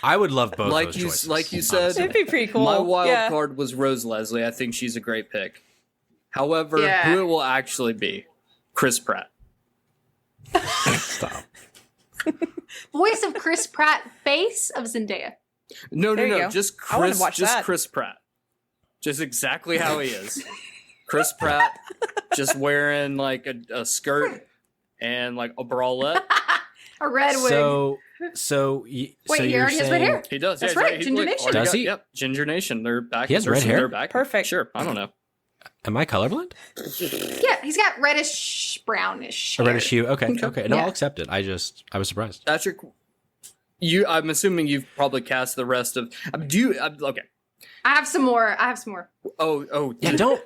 I would love both like those you choices. like you said, It'd be pretty cool. my wild yeah. card was Rose Leslie. I think she's a great pick. However, Yeah. who it will actually be, Chris Pratt. Stop. Voice of Chris Pratt, face of Zendaya. No, There you no, go. just I wanna Chris, watch just that. Chris Pratt, just exactly how he is. Chris Pratt, just wearing like a skirt and like a bralette. A red wig. So Wait, so he you're already has red saying- hair. He does. That's yeah, right, he's Ginger like, Nation. already Does got- he? Yep, Ginger Nation. They're back. He has red They're hair? back. Perfect. Sure. I don't know. Am I colorblind? Yeah, he's got reddish, brownish. A reddish hair. hue. Okay. Okay. No, Yeah. I'll accept it. I was surprised. Patrick, I'm assuming you've probably cast the rest of. Do you? Okay. I have some more. Oh. Yeah. Don't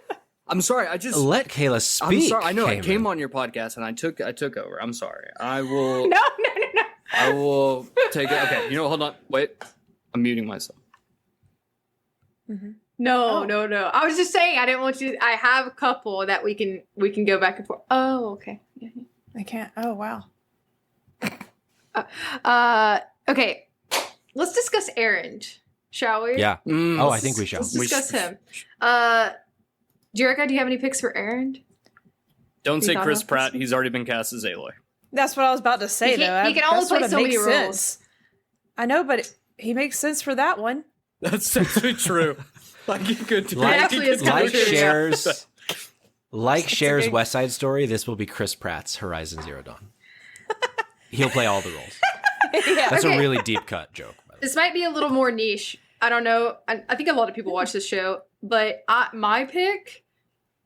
I'm sorry. I just. let Kayla speak. I'm sorry. I know. I Cayman. came on your podcast and I took over. I'm sorry. I will. No. I will take it. Okay. You know. Hold on. Wait. I'm muting myself. No. I was just saying I didn't want you. I have a couple that we can go back and forth. Oh, okay. Yeah. I can't. Oh wow. Okay. Let's discuss Errand, shall we? Yeah. Oh, I think we shall. Let's discuss him. Jerica, do you have any picks for Errand? Don't You say thought Chris about Pratt. this? He's already been cast as Aloy. That's what I was about to say, He though. can That only sort play of so many makes roles. sense. I know, but he makes sense for that one. That's actually true. Like he could do. That actually is kinda Like true, yeah. shares. Like shares big- West Side Story, this will be Chris Pratt's Horizon Zero Dawn. He'll play all the roles. Yeah. That's Okay. a really deep cut joke. By the way. This might be a little more niche. I don't know. I think a lot of people watch this show, but my pick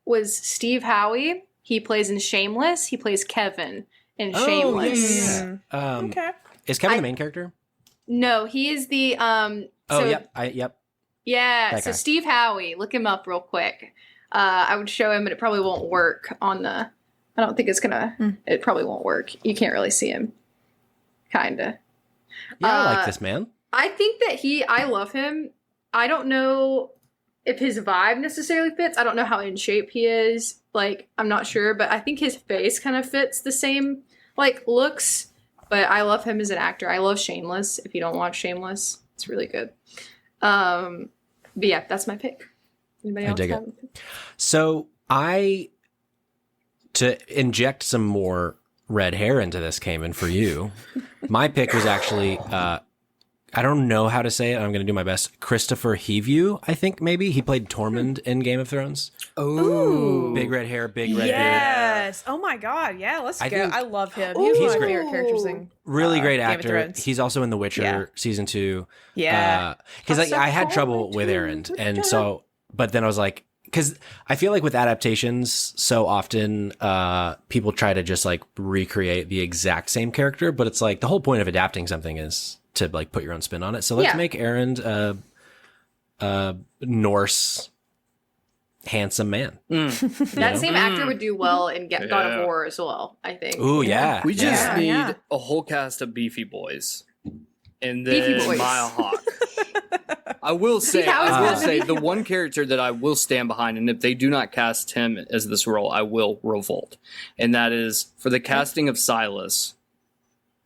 was Steve Howie. He plays in Shameless. He plays Kevin in Shameless. yeah. Okay. Is Kevin the main character? No, he is the Oh, so- yep. Yeah, That so guy. Steve Howie, look him up real quick. I would show him, but it probably won't work on the. I don't think it's gonna. It probably won't work. You can't really see him. Kinda. Yeah, I like this man. I think that I love him. I don't know if his vibe necessarily fits. I don't know how in shape he is. Like, I'm not sure, but I think his face kind of fits the same, like, looks. But I love him as an actor. I love Shameless. If you don't watch Shameless, it's really good. But yeah, that's my pick. Anybody I else dig have it. a pick? So to inject some more red hair into this, Cayman, for you, my pick was actually, I don't know how to say it. I'm going to do my best. Christopher Heavue, I think maybe. He played Tormund in Game of Thrones. Oh, Big red hair, big red beard. Yes. Oh my God. Yeah. Let's I go. think- I love him. He was He's one of my great. favorite characters in. Really great Game of actor. Thrones. He's also in The Witcher Yeah. season 2. Yeah. Because House of I had Cards, trouble with Errand, and so, but then I was like, because I feel like with adaptations, so often people try to just like recreate the exact same character, but it's like the whole point of adapting something is to like put your own spin on it. So let's Yeah. make Errand a Norse handsome man. That same actor would do well in God Yeah. of War as well, I think. Ooh, yeah. we just Yeah. need Yeah. a whole cast of beefy boys, and Beefy then boys. Maya Hawke. I will say, How is I will that? say, the one character that I will stand behind, and if they do not cast him as this role, I will revolt. And that is for the casting of Silas,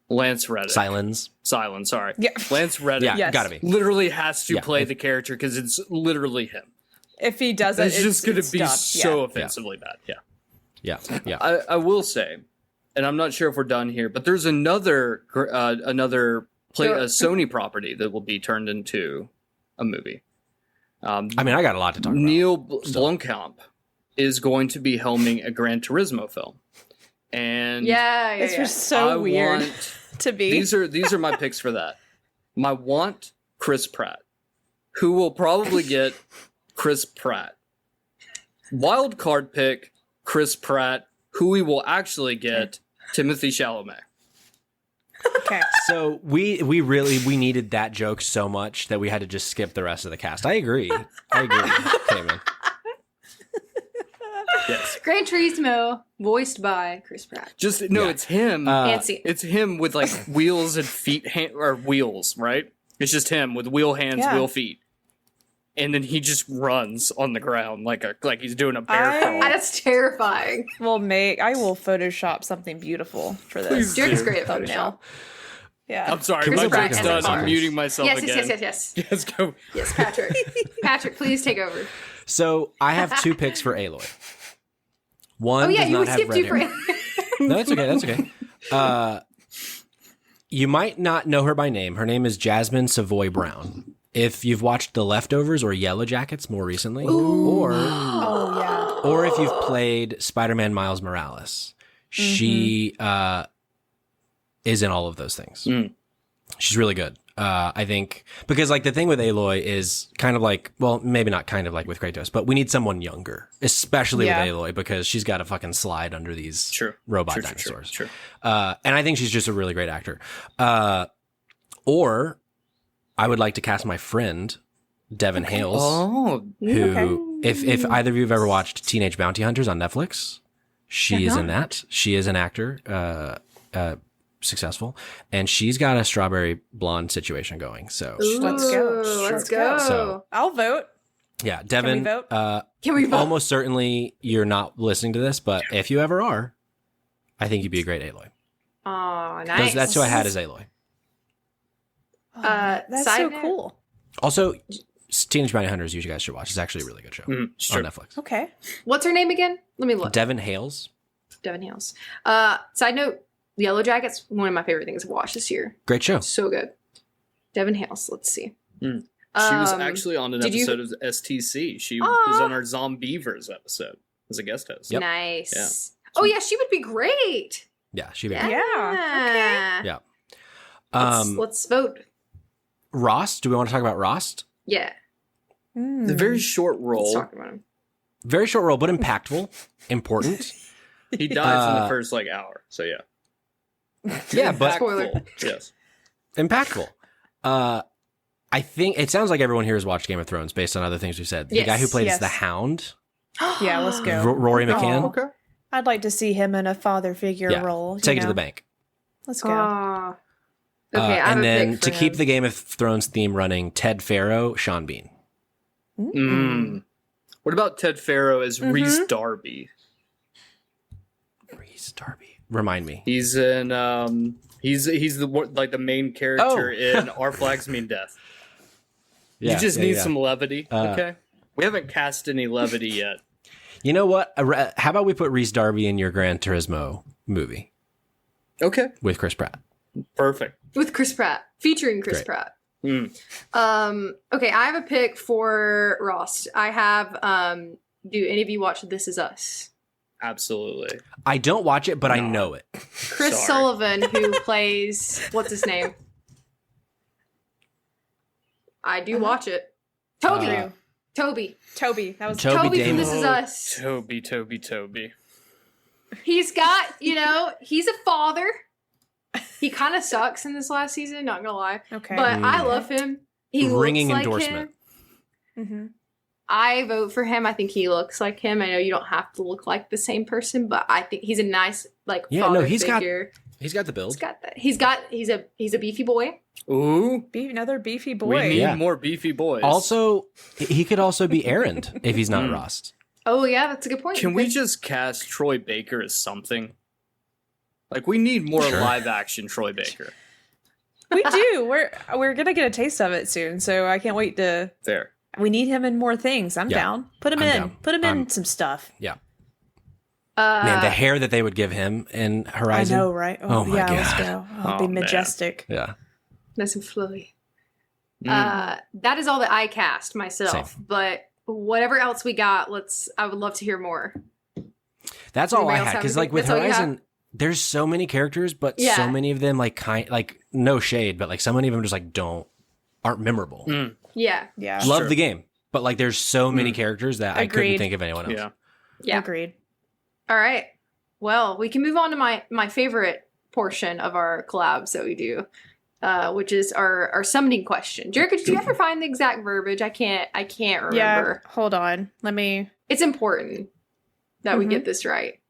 Lance Reddick. Silence. Silence, sorry. Yeah. Lance Reddick Yeah, Yes. gotta be. literally has to Yeah. play the character because it's literally him. If he doesn't, It's just going it's to be done. so Yeah. offensively bad. Yeah. Yeah. I will say, and I'm not sure if we're done here, but there's another Sure. Sony property that will be turned into a movie. I mean, I got a lot to talk about. Neil Blomkamp is going to be helming a Gran Turismo film, and Yeah, It's just so I weird want- to be. these are my picks for that. My want Chris Pratt, who will probably get Chris Pratt. Wild card pick Chris Pratt, who we will actually get Timothy Chalamet. Okay. So we really needed that joke so much that we had to just skip the rest of the cast. I agree. Cayman. Yes, Gran Turismo, voiced by Chris Pratt. just no, Yeah. it's him. Fancy. It's him with like wheels and feet, or wheels, right? It's just him with wheel hands, Yeah. wheel feet, and then he just runs on the ground like he's doing a bear I- crawl. That's terrifying. I will Photoshop something beautiful for this. Please Jared's do. great at Photoshop. Yeah. I'm sorry, Can we my go back joke's and done. forth? I'm muting myself Yes, again. yes. Yes, go. Yes, Patrick. Patrick, please take over. So I have two picks for Aloy. One Oh yeah, does you not have skipped red you hair. for No, that's okay. That's okay. You might not know her by name. Her name is Jasmine Savoy Brown. If you've watched The Leftovers or Yellow Jackets more recently, Oh yeah. or if you've played Spider-Man Miles Morales, she is in all of those things. Mm. She's really good. I think because like the thing with Aloy is kind of like, well, maybe not kind of like with Kratos, but we need someone younger, especially Yeah. with Aloy because she's got to fucking slide under these True. robot True, dinosaurs. True. And I think she's just a really great actor. Or I would like to cast my friend Devin Hales, Oh, who, if either of you have ever watched Teenage Bounty Hunters on Netflix, she is in that. She is an actor, successful, and she's got a strawberry blonde situation going. So Let's go. Let's Let's go. go. So- I'll vote. yeah, Devin. vote? Can we vote? Almost certainly you're not listening to this, but if you ever are, I think you'd be a great Aloy. Oh, nice. That's who I had as Aloy. Oh, Uh, that's side so note- cool. Also, Teenage Bounty Hunters, you guys should watch. It's actually a really good show it's on true. Netflix. Okay. What's her name again? Let me look. Devin Hales, Devin Hales. Side note, Yellow Jackets, one of my favorite things to watch this year. great show. So good. Devin Hales, let's see. She was Um, actually on an did you- episode of STC. She was Aw. on our Zombievers episode as a guest host. Yep. Nice. Yeah. Oh yeah, she would be great. Yeah, she be. Yeah. Yeah, Um, Let's vote. Ross, do we want to talk about Ross? Yeah. Mm. The very short Let's role. talk about him. Very short role, but impactful, important. He dies in the Uh, first hour. So yeah. Yeah, but Spoiler. Impactful, yes. impactful. I think it sounds like everyone here has watched Game of Thrones based on other things we said. The Yes, guy who plays yes. the Hound, Yeah, let's go. Rory McCann. Aw. Okay. I'd like to see him in a father figure Yeah, role. take you it to know? the bank. Let's go. Ah. Okay, I have and a then pick to for keep him. the Game of Thrones theme running, Ted Farrow, Sean Bean. What about Ted Farrow as Reese Darby? Reese Darby. Remind me. He's in he's the main character in Our Flags Mean Death. You just need some levity. Okay. We haven't cast any levity yet. You know what? How about we put Reese Darby in your Gran Turismo movie Okay. with Chris Pratt? Perfect. with Chris Pratt, featuring Chris Great. Pratt. Mm. Okay, I have a pick for Ross. I have do any of you watch This Is Us? Absolutely. I don't watch it, but I No. know it. Chris Sorry. Sullivan, who plays what's his name? I do watch it. Toby. Uh, Toby. Toby. That was Toby Toby from Damon. This Is Us. Toby. He's got, he's a father. He kind of sucks in this last season, not gonna lie. okay. But I love him. He Ringing looks like endorsement. him. Mhm. I vote for him. I think he looks like him. I know you don't have to look like the same person, but I think he's a nice Yeah, no, father he's got- figure. He's got the He's build. got that. He's a beefy boy. Ooh, Another beefy we boy. need Yeah. more beefy boys. Also, he could also be Errand if he's not Rost. Oh yeah, that's a good point. can we just cast Troy Baker as something? Like, we need more Sure. live action Troy Baker. We do. We're gonna get a taste of it soon, so I can't wait to. There. We need him in more things. I'm Yeah, down. Put him I'm in. down. Put him I'm- in some stuff. Yeah. Man, the hair that they would give him in Horizon. I know, right? Oh my yeah, let's God. go. Oh, it'd Oh, be man. majestic. Yeah. nice and flowy. Mm. That is all that I cast myself. Same. But whatever else we got, I would love to hear more. That's all I Anybody else had. have Because anything? like with That's all you have? Horizon, there's so many characters, but Yeah. so many of them like no shade, but like so many of them just like aren't memorable. Mm. Yeah. Yeah. Love Sure. the game, but like there's so many characters that I couldn't Agreed. think of anyone else. Yeah. Yeah. Agreed. All right. Well, we can move on to my favorite portion of our collabs that we do, which is our summoning question. Jerica, did you ever find the exact verbiage? I can't remember. Yeah. Hold on. Let me. It's important that we Mhm. get this right.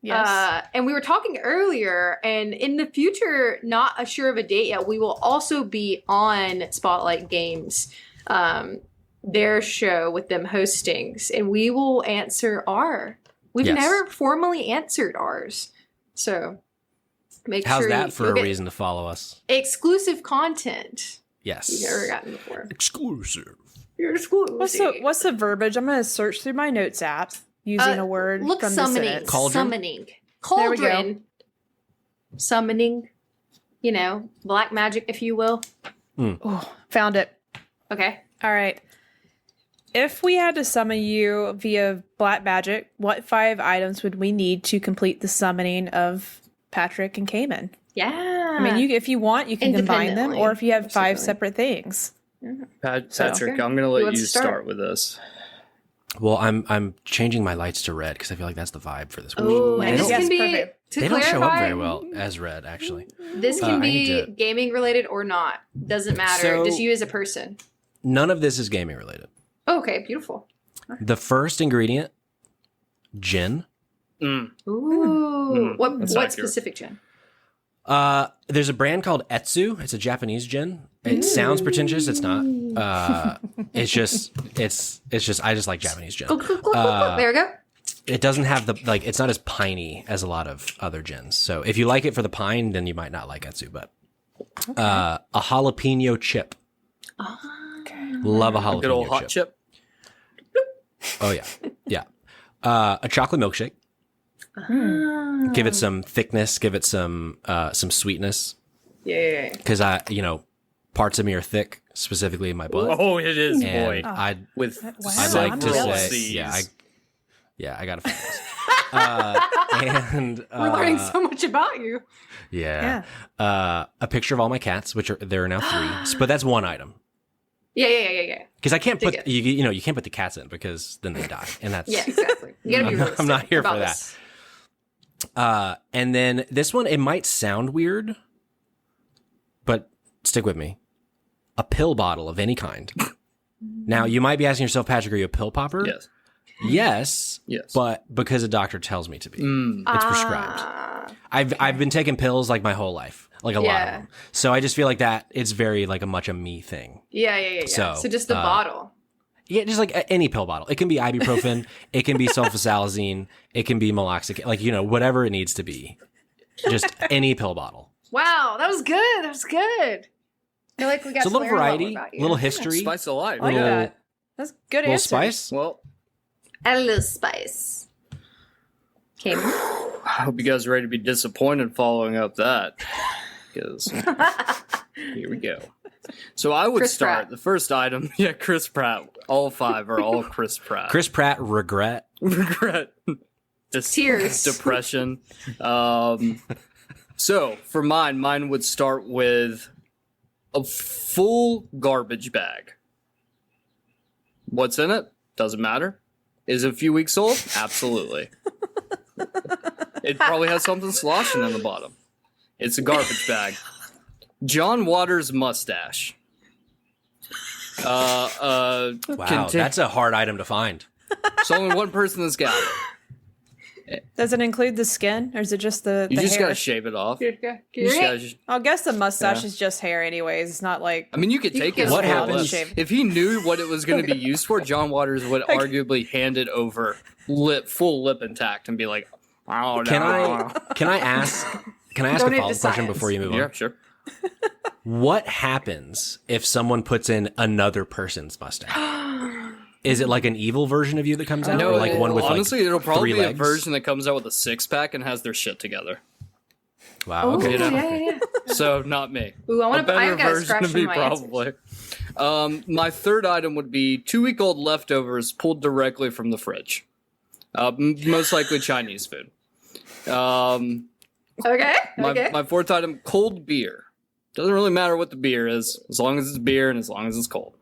Yes. And we were talking earlier, and in the future, not sure of a date yet, we will also be on Spotlight Games, their show with them hostings, and we will answer We've Yes. never formally answered ours. So make How's sure that for you'll a get reason to follow us? exclusive content Yes. you've never gotten before. Exclusive. You're exclusive. What's the verbiage? I'm gonna search through my notes app using a word Look, from the summoning. sentence. Cauldron? Summoning. There we go. Cauldron. Summoning. You know, black magic, if you will. Oh, found it. Okay. All right. If we had to summon you via black magic, what 5 items would we need to complete the summoning of Patrick and Cayman? Yeah. I mean, if you want, you can combine them, Independently, or if you have 5 absolutely. separate things. Patrick, Okay. I'm going to Who let wants you to start? start with this. Well, I'm changing my lights to red because I feel like that's the vibe for this week. Oh, Nice. and this Yes, can be perfect. to They don't clarify. show up very well as red, actually. This I can need be to- gaming related or not. Doesn't matter. So- Just you as a person. None of this is gaming related. Oh, okay, beautiful. The first ingredient, gin. Mm. Ooh, what That's what accurate. specific gin? There's a brand called Etsu. It's a Japanese gin. It sounds pretentious. It's not. It's just I just like Japanese gin. There we go. It doesn't have the like. It's not as piney as a lot of other gins. So if you like it for the pine, then you might not like Etsu. But a jalapeno chip. Love a jalapeno Good old hot chip. Oh yeah, yeah. A chocolate milkshake. Give it some thickness. Give it some sweetness. Yeah. Because parts of me are thick, specifically in my butt. Oh, it is, And boy. I'd With Wow, like to I'm say, C's. I got to find this. And We're learning so much about you. yeah, a picture of all my cats, which there are now 3, but that's one item. Yeah. Because I can't Dig put it. you can't put the cats in because then they die, and that's Yeah, exactly. You gotta be realistic I'm not here about for that. this. And then this one, it might sound weird, but stick with me. A pill bottle of any kind. Now, you might be asking yourself, Patrick, are you a pill popper? Yes. Yes. Yes. But because a doctor tells me to be. Mm. It's prescribed. I've been taking pills like my whole life, like a lot of Yeah. them. So I just feel like that it's very like a much a me thing. Yeah. So, So just the bottle. Yeah, just like any pill bottle. It can be ibuprofen, it can be sulfasalazine, it can be meloxicam, like whatever it needs to be. Just any pill bottle. Wow, that was good. That was good. I feel like we got It's a to little learn lot more variety, about you. little history, Spice of life. I like yeah. that. That's a good little answer. spice. Well, Add a little spice. Okay. I hope you guys are ready to be disappointed following up that. Because here we go. So I would Chris start Pratt. the first item. Yeah, Chris Pratt. All 5 are all Chris Pratt. Chris Pratt, regret. Regret. Tears. Depression. So for mine would start with a full garbage bag. What's in it? Doesn't matter. Is it a few weeks old? Absolutely. It probably has something sloshing in the bottom. It's a garbage bag. John Waters mustache. Wow, that's a hard item to find. There's only one person that's got it. Does it include the skin, or is it just the You the just hair? gotta shave it off. Your You just hair- gotta I guess the mustache Yeah. is just hair, anyways. It's not like I mean, you could You take can it. What as full happens- lip. If he knew what it was going to be used for? John Waters would arguably hand it over full lip intact and be like, "Oh Can no." Can I ask Don't a need follow-up the question science. before you move on? Yeah, sure. What happens if someone puts in another person's mustache? Is it like an evil version of you that comes out, No, or like one with honestly, like it'll probably three be a legs? version that comes out with a 6-pack and has their shit together. Wow. Oh, Okay. You know? yeah. So not me. Ooh, I A want to. better I got a version scratch of from me, my probably. My third item would be 2-week-old leftovers pulled directly from the fridge. Most likely Chinese food. Okay. My, Okay. my fourth item, cold beer. Doesn't really matter what the beer is, as long as it's beer and as long as it's cold.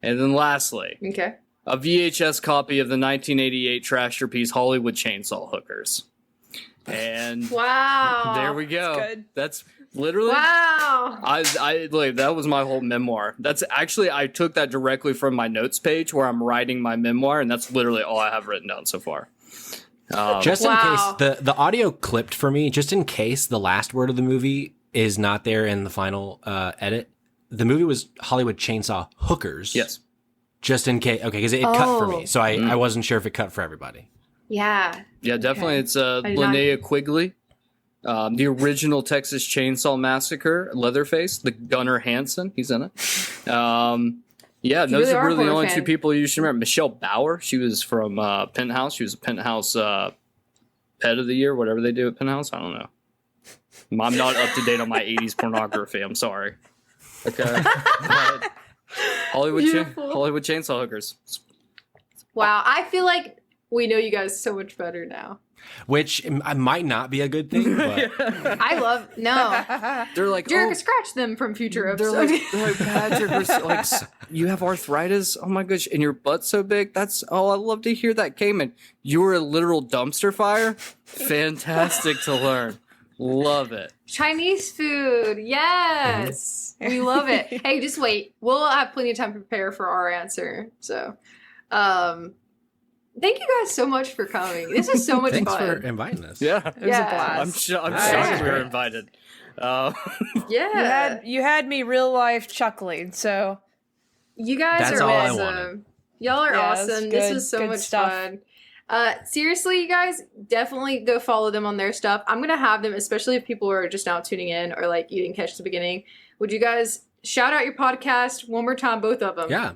And then lastly, Okay. a VHS copy of the 1988 trasher-piece Hollywood Chainsaw Hookers. And Wow. there we go. good. That's literally... Wow. I like that was my whole memoir. That's actually I took that directly from my notes page where I'm writing my memoir, and that's literally all I have written down so far. Just in Wow. case the audio clipped for me, just in case the last word of the movie is not there in the final edit. The movie was Hollywood Chainsaw Hookers. Yes. Just in case, okay, because it cut for Oh. me, so I wasn't sure if it cut for everybody. Yeah. Yeah, definitely. Okay. It's I did not- Linnea Quigley, the original Texas Chainsaw Massacre, Leatherface, the Gunnar Hansen. He's in it. Yeah, You those really are a are really the horror only fan. two people you should remember. Michelle Bauer, she was from Penthouse. She was a Penthouse Pet of the Year, whatever they do at Penthouse. I don't know. I'm not up to date on my 80s pornography. I'm sorry. Okay. But Beautiful. Hollywood Chainsaw Hookers. Wow. I feel like we know you guys so much better now. Which might not be a good thing, but I love no. They're like, Jerica, oh, scratch them from future they're episodes. like Patrick, you have arthritis? Oh my gosh, and your butt's so big? I love to hear that, Cayman. You were a literal dumpster fire? Fantastic to learn. Love it. Chinese food. Yes. We love it. Hey, just wait. We'll have plenty of time to prepare for our answer. So, thank you guys so much for coming. This is so much thanks fun. for inviting us. Yeah. It was a Yeah. blast. I'm Alright. shocked we were invited. Yeah. You had me real life chuckling, so You guys That's are all I awesome. wanted. Y'all are Yeah, it's awesome. This good- was so good much stuff. fun. Seriously, you guys, definitely go follow them on their stuff. I'm gonna have them, especially if people are just now tuning in or like you didn't catch the beginning. Would you guys shout out your podcast one more time, both of them? Yeah.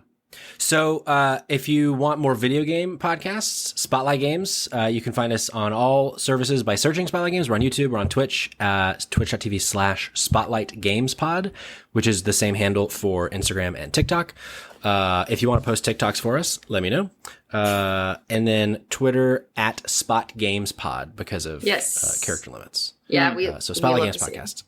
So if you want more video game podcasts, Spotlight Games, you can find us on all services by searching Spotlight Games. We're on YouTube, we're on Twitch, twitch.tv/SpotlightGamesPod, which is the same handle for Instagram and TikTok. If you want to post TikToks for us, let me know. And then Twitter @SpotGamesPod because of Yes. character limits. Yeah, we So we Spotlight love Games to see it. Podcast.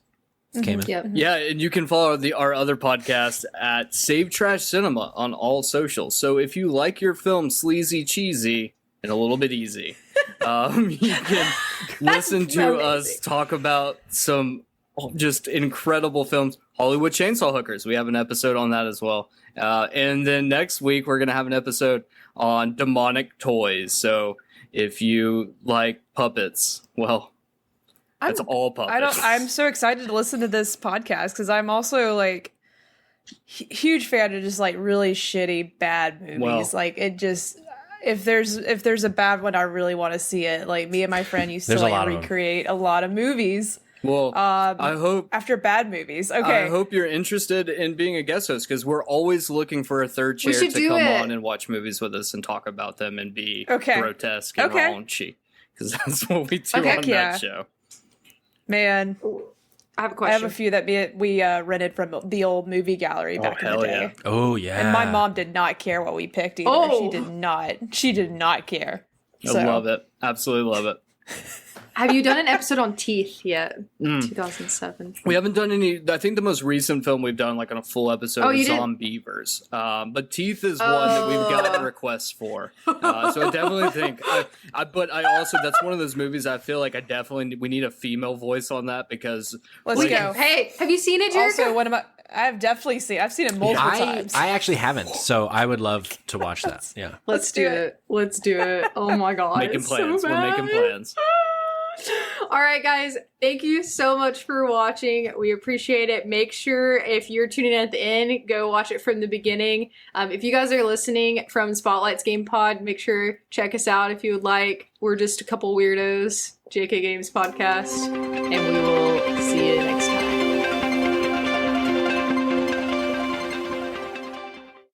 Came in. Yep. Yeah, and you can follow our other podcast at Save Trash Cinema on all socials. So if you like your film sleazy, cheesy, and a little bit easy, you can listen to us amazing. talk about some just incredible films. Hollywood Chainsaw Hookers. We have an episode on that as well. And then next week we're gonna have an episode on demonic toys. So if you like puppets, well, that's all puppets. I'm so excited to listen to this podcast because I'm also like huge fan of just like really shitty bad movies. Well- like it just if there's a bad one, I really want to see it. Like me and my friend used to There's a like lot of 'em. recreate a lot of movies Well, I hope after bad movies. Okay. I hope you're interested in being a guest host because we're always looking for a third We chair should to do come it. on and watch movies with us and talk about them and be Okay. grotesque and Okay. raunchy because that's what we do Okay, on yeah. that show. I Man, have a I have question. a few that we rented from the old movie gallery back in hell the day. yeah. Oh, yeah. And my mom did not care what we picked either. Oh. She did not. She did not care. I love it. Absolutely love it. Have you done an episode on Teeth yet? Mm. 2007. We haven't done any. I think the most recent film we've done, like on a full episode, Oh, is you did? Zombievers. But Teeth is one that we've gotten requests for. So I definitely think. But I also that's one of those movies I feel like we need a female voice on that because Let's like, go. Hey, have you seen it, Jerica? Also, one of my I've definitely seen. I've seen it multiple times. I actually haven't, so I would love to watch that. Yeah. Let's do it. Let's do it. Oh my god. Making it's so plans. We're making bad. plans. All right, guys. Thank you so much for watching. We appreciate it. Make sure if you're tuning in at the end, go watch it from the beginning. If you guys are listening from Spotlight's Game Pod, make sure check us out if you would like. We're just a couple weirdos. JK Games Podcast, and we will see you next time.